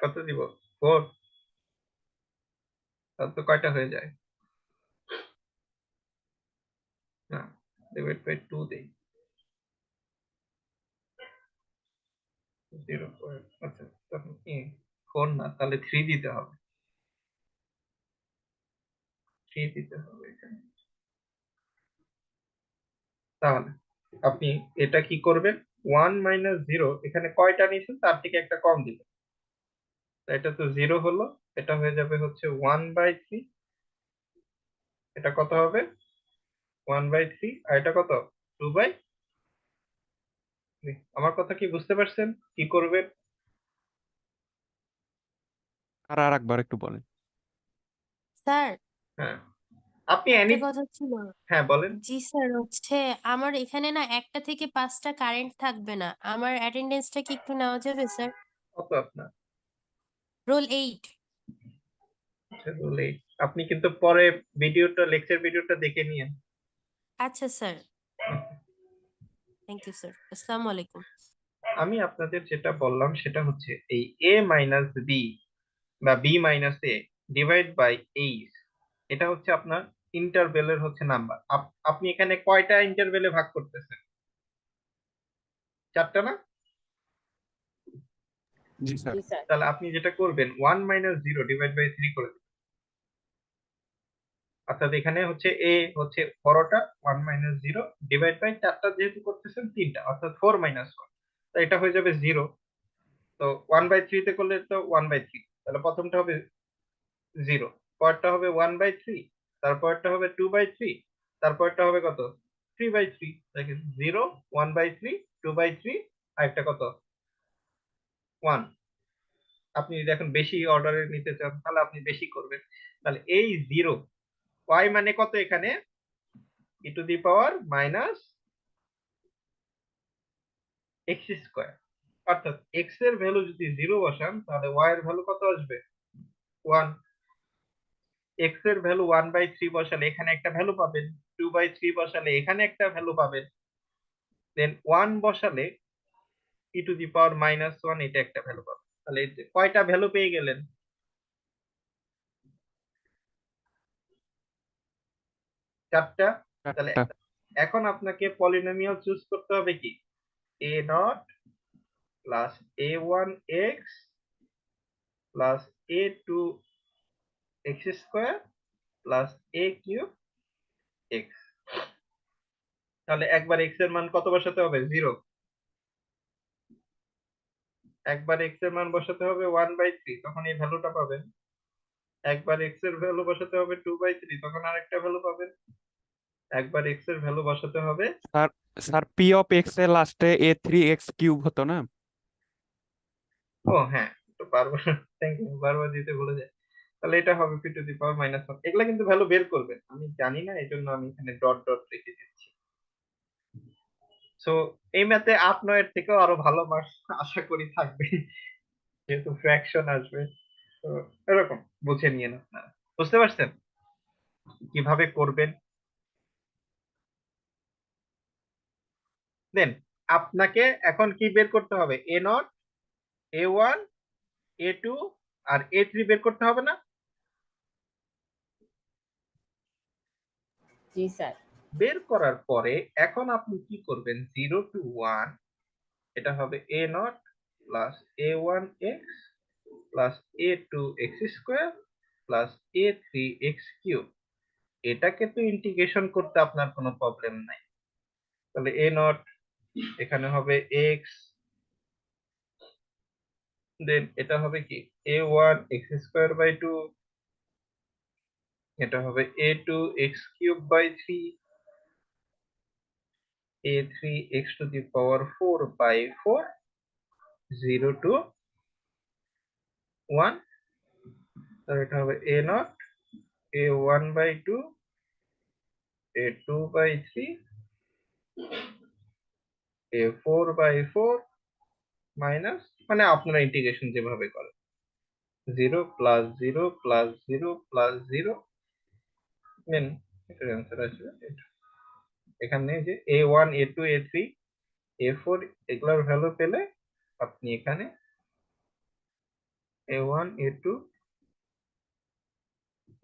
কত দিব, 4। তাহলে তো কয়টা হয়ে যায়, না ডিভাইড বাই 2 দেই, 0 আচ্ছা, তখন কি 4 না, তাহলে 3 দিতে হবে, 3 দিতে হবে এখানে। তাহলে আপনি এটা কি করবেন, 1 মাইনাস 0 এখানে কয়টা নিয়েছেন তার থেকে একটা কম দিবেন। তো এটা তো 0 হলো, এটা হয়ে যাবে হচ্ছে 1/3। এটা কত হবে, 1/3, আর এটা কত, 2/3। আমার কথা কি বুঝতে পারছেন কি করবেন? আর একবার একটু বলেন। স্যার, হ্যাঁ, আপনি একটা কথা ছিল। হ্যাঁ বলেন। জি স্যার, আমার এখানে না 1টা থেকে 5টা কারেন্ট থাকবে না। আমার অ্যাটেন্ডেন্সটা কি একটু নেওয়া যাবে স্যার? কত আপনার, রোল 8। আচ্ছা বলে, আপনি কিন্তু পরে ভিডিওটা, লেকচার ভিডিওটা দেখে নিয়েন। আচ্ছা স্যার, থ্যাংক ইউ স্যার। আসসালামু আলাইকুম। আমি আপনাদের যেটা বললাম সেটা হচ্ছে এই a মাইনাস বি বা b minus A divide by H, এটা হচ্ছে আপনার ইন্টারভেলের হচ্ছে নাম্বার। আপনি এখানে কয়টা ইন্টারভেলে ভাগ করতেছেন, 4টা না? জি স্যার। জি স্যার। তাহলে আপনি যেটা করবেন 1 মাইনাস 0 ডিভাইড বাই 3 করে দিবেন। অর্থাৎ এখানে হচ্ছে a হচ্ছে বড়টা, 1 মাইনাস 0 ডিভাইড বাই 4টা যেহেতু করতেছেন 3টা, অর্থাৎ 4 মাইনাস 1। তো এটা হয়ে যাবে 0। তো 1/3 তে করলে তো 1/3, তাহলে প্রথমটা হবে 0, পরেরটা হবে 1/3, তারপরটা হবে 2/3, তারপরটা হবে কত, 3/3। দেখেন 0, 1/3, 2/3, আর একটা কত, 1। আপনি যদি এখন বেশি অর্ডারে নিতে চান তাহলে আপনি বেশি করবেন। তাহলে এই 0 y মানে কত এখানে, e to the power minus x square. অর্থাৎ x এর ভ্যালু যদি 0 বসান তাহলে y এর ভ্যালু কত আসবে, 1। x এর ভ্যালু 1/3 বসালে এখানে একটা ভ্যালু পাবেন, 2/3 বসালে এখানে একটা ভ্যালু পাবেন, দেন 1 বসালে e to the power minus 1 এটা একটা ভ্যালু পাবেন। তাহলে এই যে কয়টা ভ্যালু পেয়ে গেলেন, 4টা। তাহলে একটা। এখন আপনাকে পলিনোমিয়াল চুজ করতে হবে কি, a not plus a1x plus a2x square plus a cube x। তাহলে একবার এক্স এর মান কত বসাতে হবে? 0। একবার এক্স এর মান বসাতে হবে 1/3, তখন এই ভ্যালুটা পাবেন। একবার এক্স এর ভ্যালু বসাতে হবে 2/3, তখন আরেকটা ভ্যালু পাবেন। একবার এক্স এর ভ্যালু বসাতে হবে। Sir sir P of x এর লাস্টে a3x³ হতো না? ও হ্যাঁ, তো বারবার থ্যাংক ইউ, বারবার দিতে ভুলে যায়। তাহলে এটা হবে p⁻⁻1। এগুলা কিন্তু ভ্যালু বের করবেন, আমি জানি না, এই জন্য আমি এখানে ডট ডট রেখে দিচ্ছি। সো এই ম্যাথে 8-9 এর থেকেও আরো ভালো মার্কস আশা করি থাকবে, যেহেতু ফ্র্যাকশন আসবে। তো এরকম বুঝে নিয়েন আপনারা। বুঝতে পারছেন কিভাবে করবেন? দেন আপনাকে এখন কি বের করতে হবে? a0, a1, a2 আর a3 বের করতে হবে না? জি স্যার। বের করার পরে এখন আপনি কি করবেন? 0 to 1, এটা হবে a0 plus a1x plus a2x² plus a3x³ এটাকে তো ইন্টিগ্রেশন করতে আপনার কোনো প্রবলেম নাই। তাহলে a0 এখানে হবে x, দেন এটা হবে কি a1x²/2, এটা হবে a2x³/3, a3x⁴/4, 0 to 1। তাহলে এটা হবে a0, a1/2, a2/3, a4/4 minus, মানে আপনারা ইন্টিগ্রেশন যেভাবে করেন, 0 প্লাস 0 প্লাস 0 প্লাস 0, দেন এটার অ্যান্সার আসবে এটা। এখানে যে a1 a2 a3 a4 এগুলোর ভ্যালু পেলে আপনি এখানে a1 a2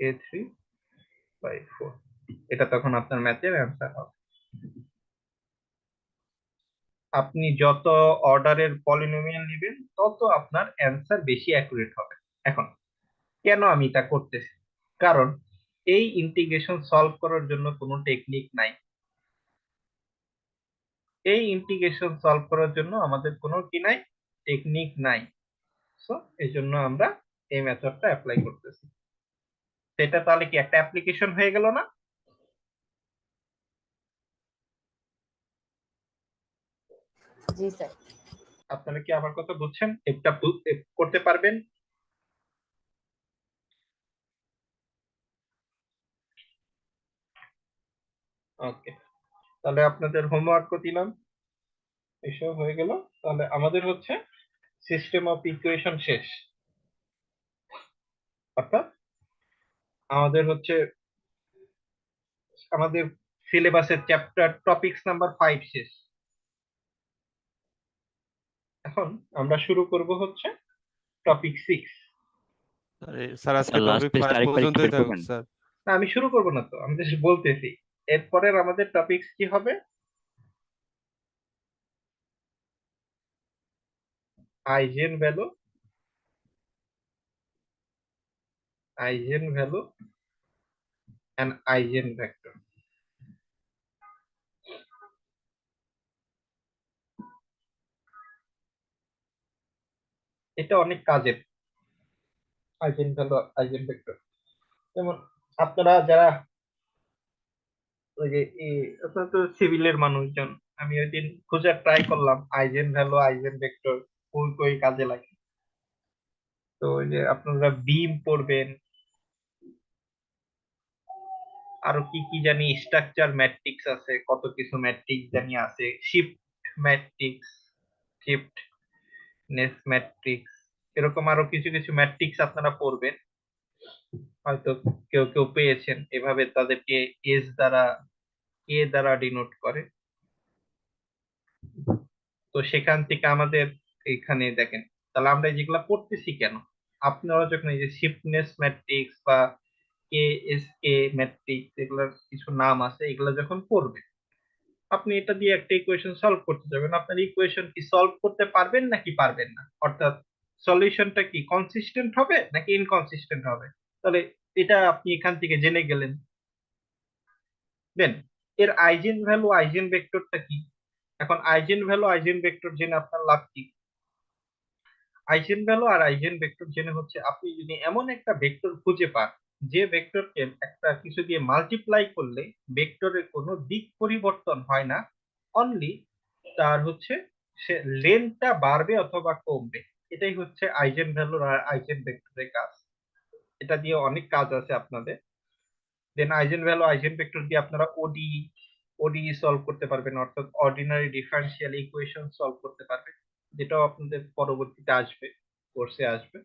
a3/4, এটা তখন আপনার ম্যাথের অ্যান্সার হবে। আপনি যত অর্ডারের পলিনোমিয়াল নেবেন তত আপনার অ্যান্সার বেশি অ্যাকুরেট হবে। এখন কেন আমি এটা করতেছি? কারণ এই ইন্টিগ্রেশন সলভ করার জন্য কোনো টেকনিক নাই। এই ইন্টিগ্রেশন সলভ করার জন্য আমাদের কোনো কি নাই? টেকনিক নাই। সো এই জন্য আমরা এই মেথডটা অ্যাপ্লাই করতেছি। সেটা তাহলে কি একটা অ্যাপ্লিকেশন হয়ে গেল না? জি স্যার। আপনারা কি আমার কথা বুঝছেন? এটা করতে পারবেন? ওকে, তাহলে আপনাদের হোমওয়ার্কও দিলাম, এসব হয়ে গেল। তাহলে আমাদের হচ্ছে সিস্টেম অফ ইকুয়েশন শেষ, অর্থাৎ আমাদের হচ্ছে আমাদের সিলেবাসের চ্যাপ্টার টপিকস নাম্বার 5 শেষ। এখন আমরা শুরু করব হচ্ছে টপিক 6। স্যার আজকে স্যার লাস্ট টপিক পেজটা 5 আরেকবার একটু পর্যন্তই বের থাকুক করবেন। স্যার। না, আমি শুরু করব না তো, আমি জাস্ট বলতেছি। এরপরের আমাদের টপিকস কি হবে? Eigen value, eigen value and eigen vector. এটা অনেক কাজের, আইজেন ভ্যালু আইজেন ভেক্টর। যেমন আপনারা যারা ওই যে আপনারা তো সিভিলের মানুষজন, আমি ওই দিন খোঁজার ট্রাই করলাম আইজেন ভ্যালু আইজেন ভেক্টর কই কই কাজে লাগে। তো ওই যে আপনারা বিম পড়বেন, আরো কি কি জানি স্ট্রাকচার ম্যাট্রিক্স আছে, কত কিছু ম্যাট্রিক্স জানি আছে, শিফট ম্যাট্রিক্স, শিফট নেস ম্যাট্রিক্স, এরকম আরো কিছু কিছু ম্যাট্রিক্স আপনারা পড়বেন। হয়তো কেউ কেউ পেয়েছেন, এভাবে তাদেরকে এস দ্বারা এ দ্বারা ডিনোট করে। তো সেখান থেকে আমাদের এখানে দেখেন, তাহলে আমরা যেগুলা পড়তেছি কেন? আপনারা যখন এই যে শিফটনেস ম্যাট্রিক্স বা কে এস কে ম্যাট্রিক্স, এগুলার কিছু নাম আছে, এগুলা যখন পড়বেন আপনি এটা দিয়ে একটা ইকুয়েশন সলভ করতে যাবেন, আপনার ইকুয়েশন কি সলভ করতে পারবেন নাকি পারবেন না, অর্থাৎ সলিউশনটা কি কনসিস্টেন্ট হবে নাকি ইনকনসিস্টেন্ট হবে। তাহলে এটা আপনি এখান থেকে জেনে গেলেন। দেন এর আইজেন ভ্যালু আইজেন ভেক্টরটা কি? এখন আইজেন ভ্যালু আইজেন ভেক্টর জেনে আপনার লাভ কি? আইজেন ভ্যালু আর আইজেন ভেক্টর জেনে হচ্ছে আপনি যদি এমন একটা ভেক্টর খুঁজে পান যে ভেক্টরকে একটা কিছু দিয়ে মাল্টিপ্লাই করলে ভেক্টরের কোনো দিক পরিবর্তন হয় না, অনলি তার হচ্ছে সে লেন্থটা বাড়বে অথবা কমবে, এটাই হচ্ছে আইজেন ভ্যালুর আর আইজেন ভেক্টরের কাজ। এটা দিয়ে অনেক কাজ আছে আপনাদের। দেন আইজেন ভ্যালু আইজেন ভেক্টর দিয়ে আপনারা ওডিই সলভ করতে পারবেন, অর্থাৎ অর্ডিনারি ডিফারেনশিয়াল ইকুয়েশন সলভ করতে পারবেন, যেটাও আপনাদের পরবর্তীতে আসবে, কোর্সে আসবে।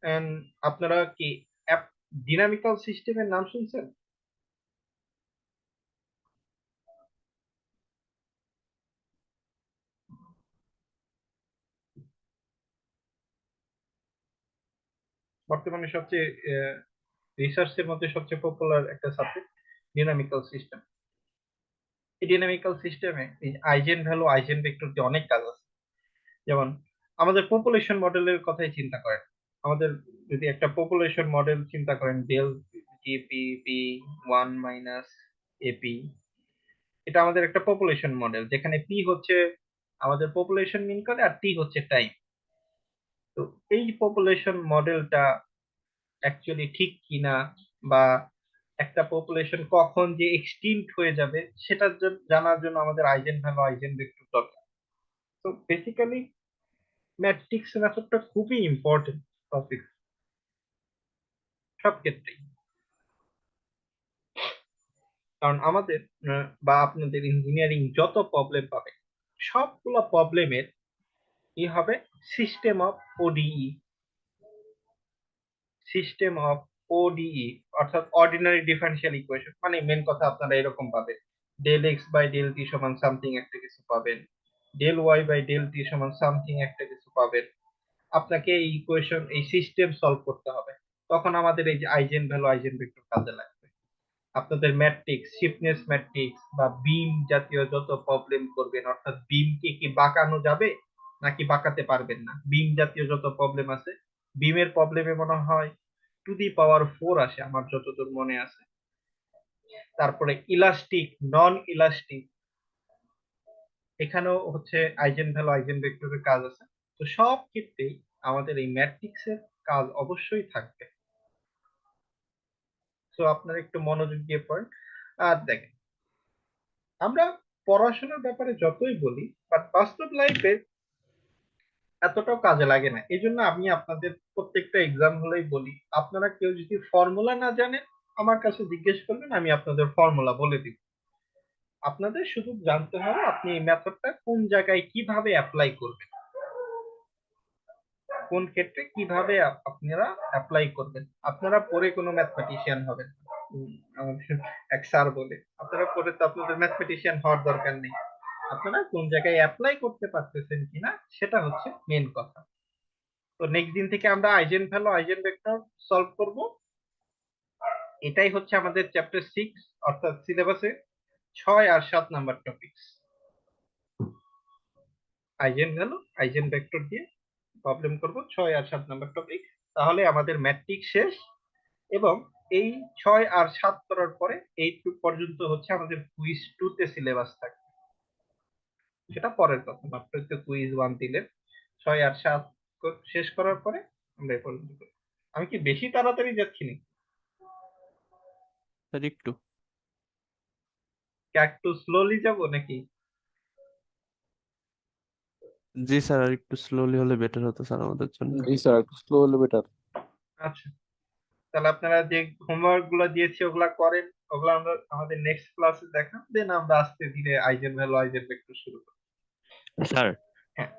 এন্ড আপনারা কি ডিনামিক্যাল সিস্টেমের নাম শুনছেন? বর্তমানে সবচেয়ে রিসার্চের মধ্যে সবচেয়ে পপুলার একটা সাবজেক্ট ডিনামিক্যাল সিস্টেম। এই ডিনামিক্যাল সিস্টেমে এই আইজেন ভ্যালু আইজেন ভেক্টর দিয়ে অনেক কাজ আছে। যেমন আমাদের পপুলেশন মডেলের কথাই চিন্তা করেন। আমাদের যদি একটা পপুলেশন মডেল চিন্তা করেন, del GP P 1 minus AP, এটা আমাদের একটা পপুলেশন মডেল যেখানে পি হচ্ছে আমাদের পপুলেশন মিন করে আর টি হচ্ছে টাইম। তো এই পপুলেশন মডেলটা অ্যাকচুয়ালি ঠিক কিনা, বা একটা পপুলেশন কখন যে এক্সটিংক্ট হয়ে যাবে সেটা জানার জন্য আমাদের আইজেন ভ্যালু আইজেন ভেক্টর দরকার। তো বেসিক্যালি ম্যাট্রিক্স মেথডটা খুবই ইম্পর্টেন্ট টপিক সব ক্ষেত্রেই। কারণ আমাদের বা আপনাদের ইঞ্জিনিয়ারিং যত প্রবলেম পাবে সবগুলো প্রবলেমের কি হবে, system of ODE, system of ODE অর্থাৎ অর্ডিনারি ডিফারেনশিয়াল ইকুয়েশন। মানে মেন কথা আপনারা এরকম পাবেন, del X by del T সমান সামথিং একটা কিছু পাবেন, del Y by del T সমান সামথিং একটা কিছু পাবেন। আপনাকে এই ইকুয়েশন এই সিস্টেম সলভ করতে হবে, তখন আমাদের এই যে আইজেন ভ্যালু আইজেন ভেক্টর কাজে লাগবে। আপনাদের ম্যাট্রিক্স স্টিফনেস ম্যাট্রিক্স বা বিম জাতীয় যত প্রবলেম করবেন, অর্থাৎ বিমকে কি বাঁকানো যাবে নাকি বাঁকাতে পারবেন না, বিম জাতীয় যত প্রবলেম আছে, বিমের প্রবলেমে মনে হয় 2 the power 4 আসে আমার যতদূর মনে আছে। তারপরে ইলাস্টিক নন ইলাস্টিক, এখানেও হচ্ছে আইজেন ভ্যালু আইজেন ভেক্টরের কাজ আছে। তো সব ক্ষেত্রেই আমাদের এই ম্যাট্রিক্সের কাজ অবশ্যই থাকবে। তো আপনারা একটু মনোযোগ দিয়ে পড়েন। আর দেখেন, আমরা পড়াশোনার ব্যাপারে যতই বলি বাট বাস্তব লাইফে এতটাও কাজে লাগে না। এই জন্য আমি আপনাদের প্রত্যেকটা এক্সাম হলেই বলি, আপনারা কেউ যদি ফর্মুলা না জানেন আমার কাছে জিজ্ঞেস করবেন, আমি আপনাদের ফর্মুলা বলে দিব। আপনাদের শুধু জানতে হবে আপনি এই মেথডটা কোন জায়গায় কিভাবে অ্যাপ্লাই করবেন, কোন ক্ষেত্রে কিভাবে আপনারা অ্যাপ্লাই করবেন। আপনারা পড়ে কোনো ম্যাথমেটিশিয়ান হবেন না। আমাদের এক স্যার বলে, আপনারা পড়ে তো আপনাদের ম্যাথমেটিশিয়ান হওয়ার দরকার নেই, আপনারা কোন জায়গায় অ্যাপ্লাই করতে পারতেছেন কিনা সেটা হচ্ছে মেন কথা। তো নেক্সট দিন থেকে আমরা eigen value eigen vector solve করব। এটাই হচ্ছে আমাদের চ্যাপ্টার 6, অর্থাৎ সিলেবাসে 6 আর 7 number topics, eigen value eigen vector দিয়ে প্রবলেম করব 6 আর 7 নাম্বার টপিক। তাহলে আমাদের ম্যাট্রিক্স শেষ, এবং এই 6 আর 7 করার পরে 8 পর্যন্ত হচ্ছে আমাদের কুইজ 2 তে সিলেবাস থাকে, সেটা পরের কথা। মাত্র একটু কুইজ 1 দিলে 6 আর 7 শেষ করার পরে আমরা এ পর্যন্ত করি। আমি কি বেশি তাড়াতাড়ি যাচ্ছি না? স্যার একটু একটু স্লোলি যাব নাকি? জি স্যার, আর একটু স্লোলি হলে বেটার হতো স্যার আমাদের জন্য। জি স্যার, একটু স্লো হলে বেটার। আচ্ছা, তাহলে আপনারা যে হোমওয়ার্ক গুলো দিয়েছি ওগুলা করেন, ওগুলো আমরা আমাদের নেক্সট ক্লাসে দেখান, দেন আমরা আস্তে ধীরে আইজেন ভ্যালু আইজেন ভেক্টর শুরু করি। স্যার হ্যাঁ,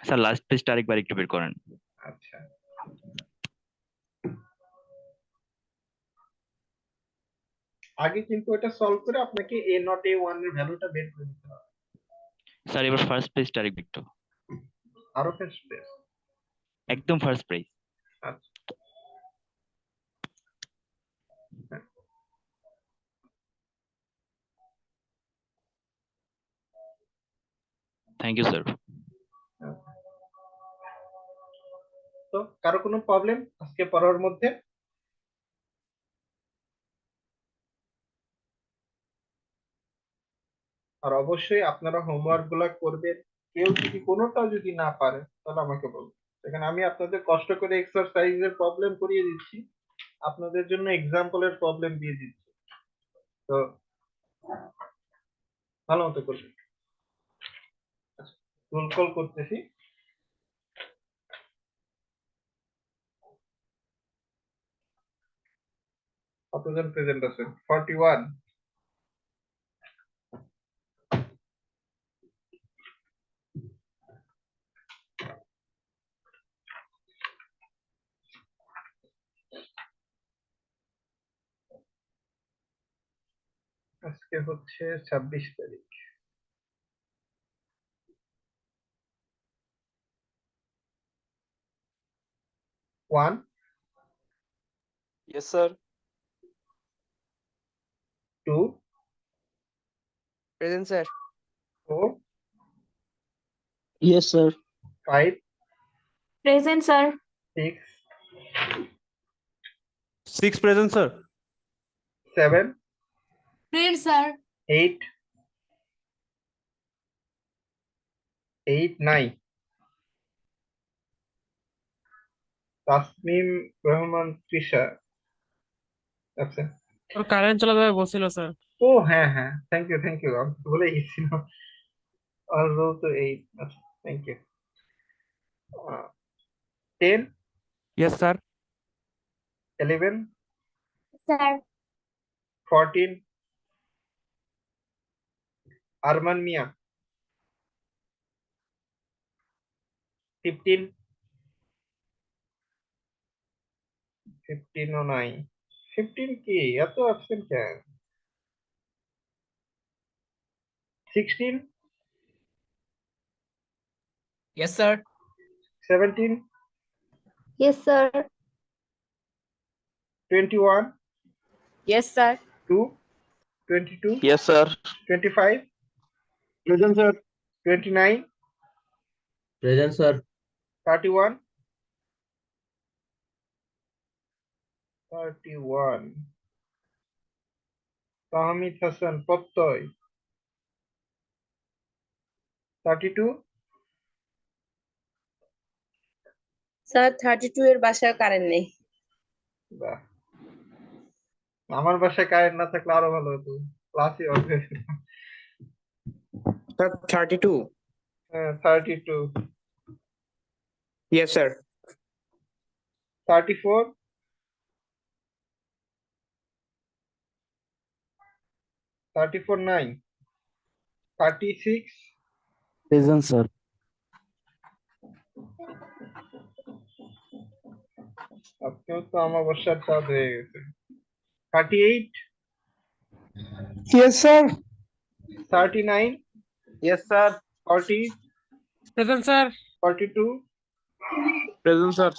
স্যার লাস্ট পেজটা আরেকবার একটু বের করেন। আচ্ছা। আগে কিন্তু এটা সলভ করে আপনাকে a নট a1 এর ভ্যালুটা বের করে নিতে হবে। স্যার এবার ফার্স্ট পেজটা আরেকটু একটু, আরো ফেস্ট বের। একদম ফার্স্ট পেজ। আচ্ছা, হ্যাঁ। Thank you sir. তো কারো কোনো প্রবলেম আজকে পড়ার মধ্যে? আর অবশ্যই আপনারা হোমওয়ার্ক গুলা করবেন। কেউ যদি কোনোটা যদি না পারে তাহলে আমাকে বলবেন। এখানে আমি আপনাদের কষ্ট করে এক্সারসাইজের প্রবলেম করিয়ে দিচ্ছি, আপনাদের জন্য এক্সাম্পলের প্রবলেম দিয়ে দিচ্ছি। তো ভালো মতো করবেন। রোল কল করতেছি। কতজন প্রেজেন্ট আছেন? 41। আজকে হচ্ছে 26 তারিখ। 1, Yes, sir. 2, Present, sir. 4, Yes, sir. 5, Present, sir. 6, 6 present, sir. 7, Present, sir. 8, 9। Tasmim Rahman Trisha আচ্ছা। কারেন্ট চলে যাবে বলছিল স্যার। ও হ্যাঁ হ্যাঁ, থ্যাংক ইউ আমি তো ভুলে গেছিলাম। অলরো তো 8। আচ্ছা, thank you. 10, Yes, sir. 11, Sir. 14, Arman Miya. 15 ও নাই। 15 কি এত অ্যাবসেন্ট কেন? 16, Yes, sir. 17, Yes, sir. 21, Yes, sir. 2, 22, Yes, sir. 25, Present, sir. 29, Present, sir. 31, 31, Tahmid Hasan প্রত্যয়। 32, স্যার 32 এর বাসায় কারেন্ট নেই। বাহ, আমার বাসায় কারেন্ট না থাকলে আরো ভালো হতো, ক্লাসই হবে। Sir, 32. 32, Yes, sir. 34, 9, 36, Present, sir. আপনিও তো আমার বাসার চাঁদ হয়ে গেছে। 38, Yes, sir. 39, Yes, sir. 40, present sir. 42, Present, sir.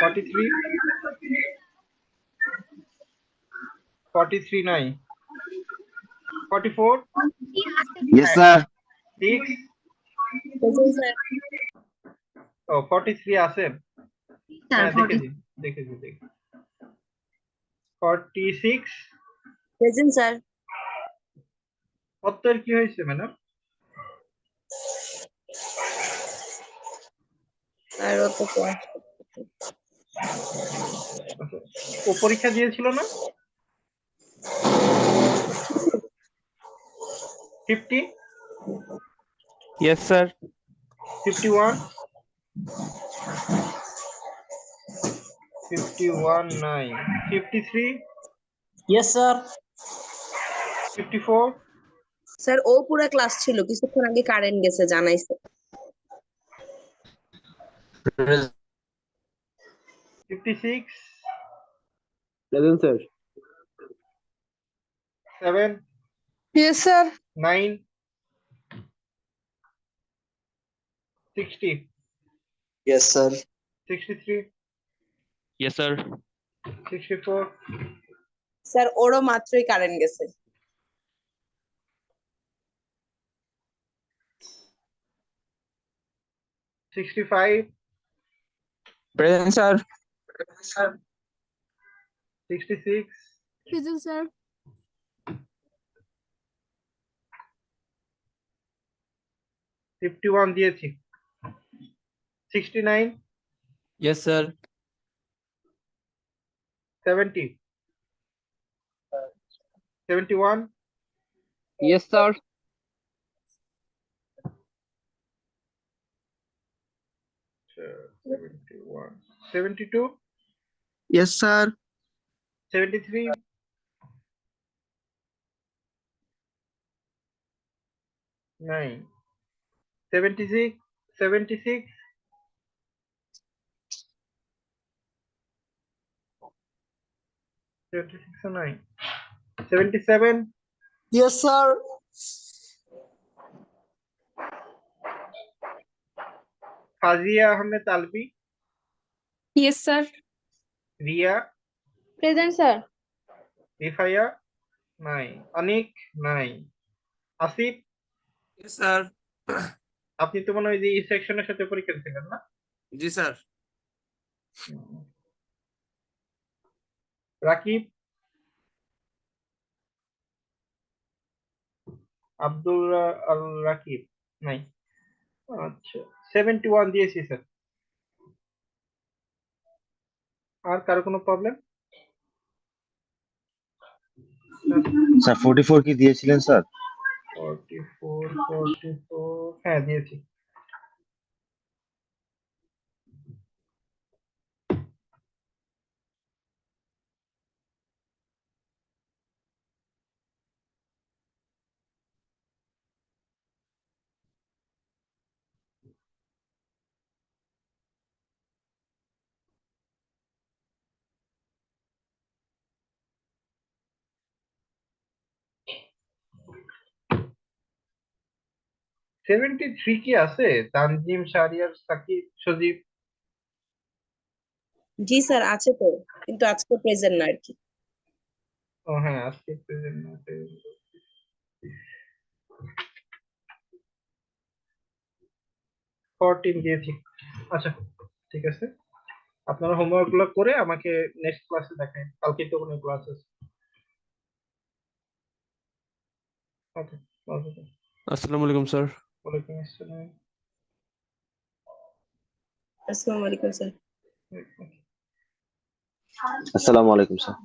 43, 43 নাই, 44, Yes, sir. 6, present sir. ও 43 আছে। হ্যাঁ দেখেছি। 46, প্রেজেন্ট স্যার। প্রত্যয়ের কি হয়েছে ম্যাডাম? আর ও তো ও পরীক্ষা দিয়েছিল না? 50, Yes, sir. 51, 51 নাই, 53, Yes, sir. 54, স্যার ও পুরো ক্লাস ছিল, কিছুক্ষণ আগে কারেন্ট গেছে জানাইছে। 56, Present, sir. 7, Yes, sir. 9, 60, Yes, sir. 63, Yes, sir. 64, sir ওরও মাত্রই কারেন্ট গেছে। 65, Present, sir. 66, Present, sir. 51 দিয়েছি। 69, Yes, sir. 70, 71, Yes, sir. 71, 72, Yes, sir. 73, 9, 76, 76, 76 or 9, 77, Yes, sir. ফাজিয়া Ahmed Albi, Yes, sir. Riya, Present, sir. রিফাইয়া, 9, Anik, 9, Asif, Yes, sir. আপনি তো মনে হয় যে এই সেকশনের সাথে পরীক্ষা দিয়েছিলেন না? Ji, sir. রাকিব, আব্দুল আল রাকিব, নাই। আচ্ছা, 71 দিয়েছি স্যার। আর কারো কোনো প্রবলেম? স্যার 44 কি দিয়েছিলেন স্যার? 44, হ্যাঁ দিয়েছি। $73 কি আছে? তানজিম, শাহরিয়ার, সাকিব, সজীব। জি স্যার আছে তো, কিন্তু আজকে প্রেজেন্ট না আর কি। ও হ্যাঁ, আজকে প্রেজেন্ট না। 14 দিয়েছি। আচ্ছা ঠিক আছে, আপনারা হোমওয়ার্ক গুলো করে আমাকে নেক্সট ক্লাসে দেখান। কালকে তো কোনো ক্লাস আছে। ওকে, Assalamu alaikum, sir. ওয়ালাইকুম আসসালাম। আসসালামু আলাইকুম স্যার। আসসালামু আলাইকুম স্যার।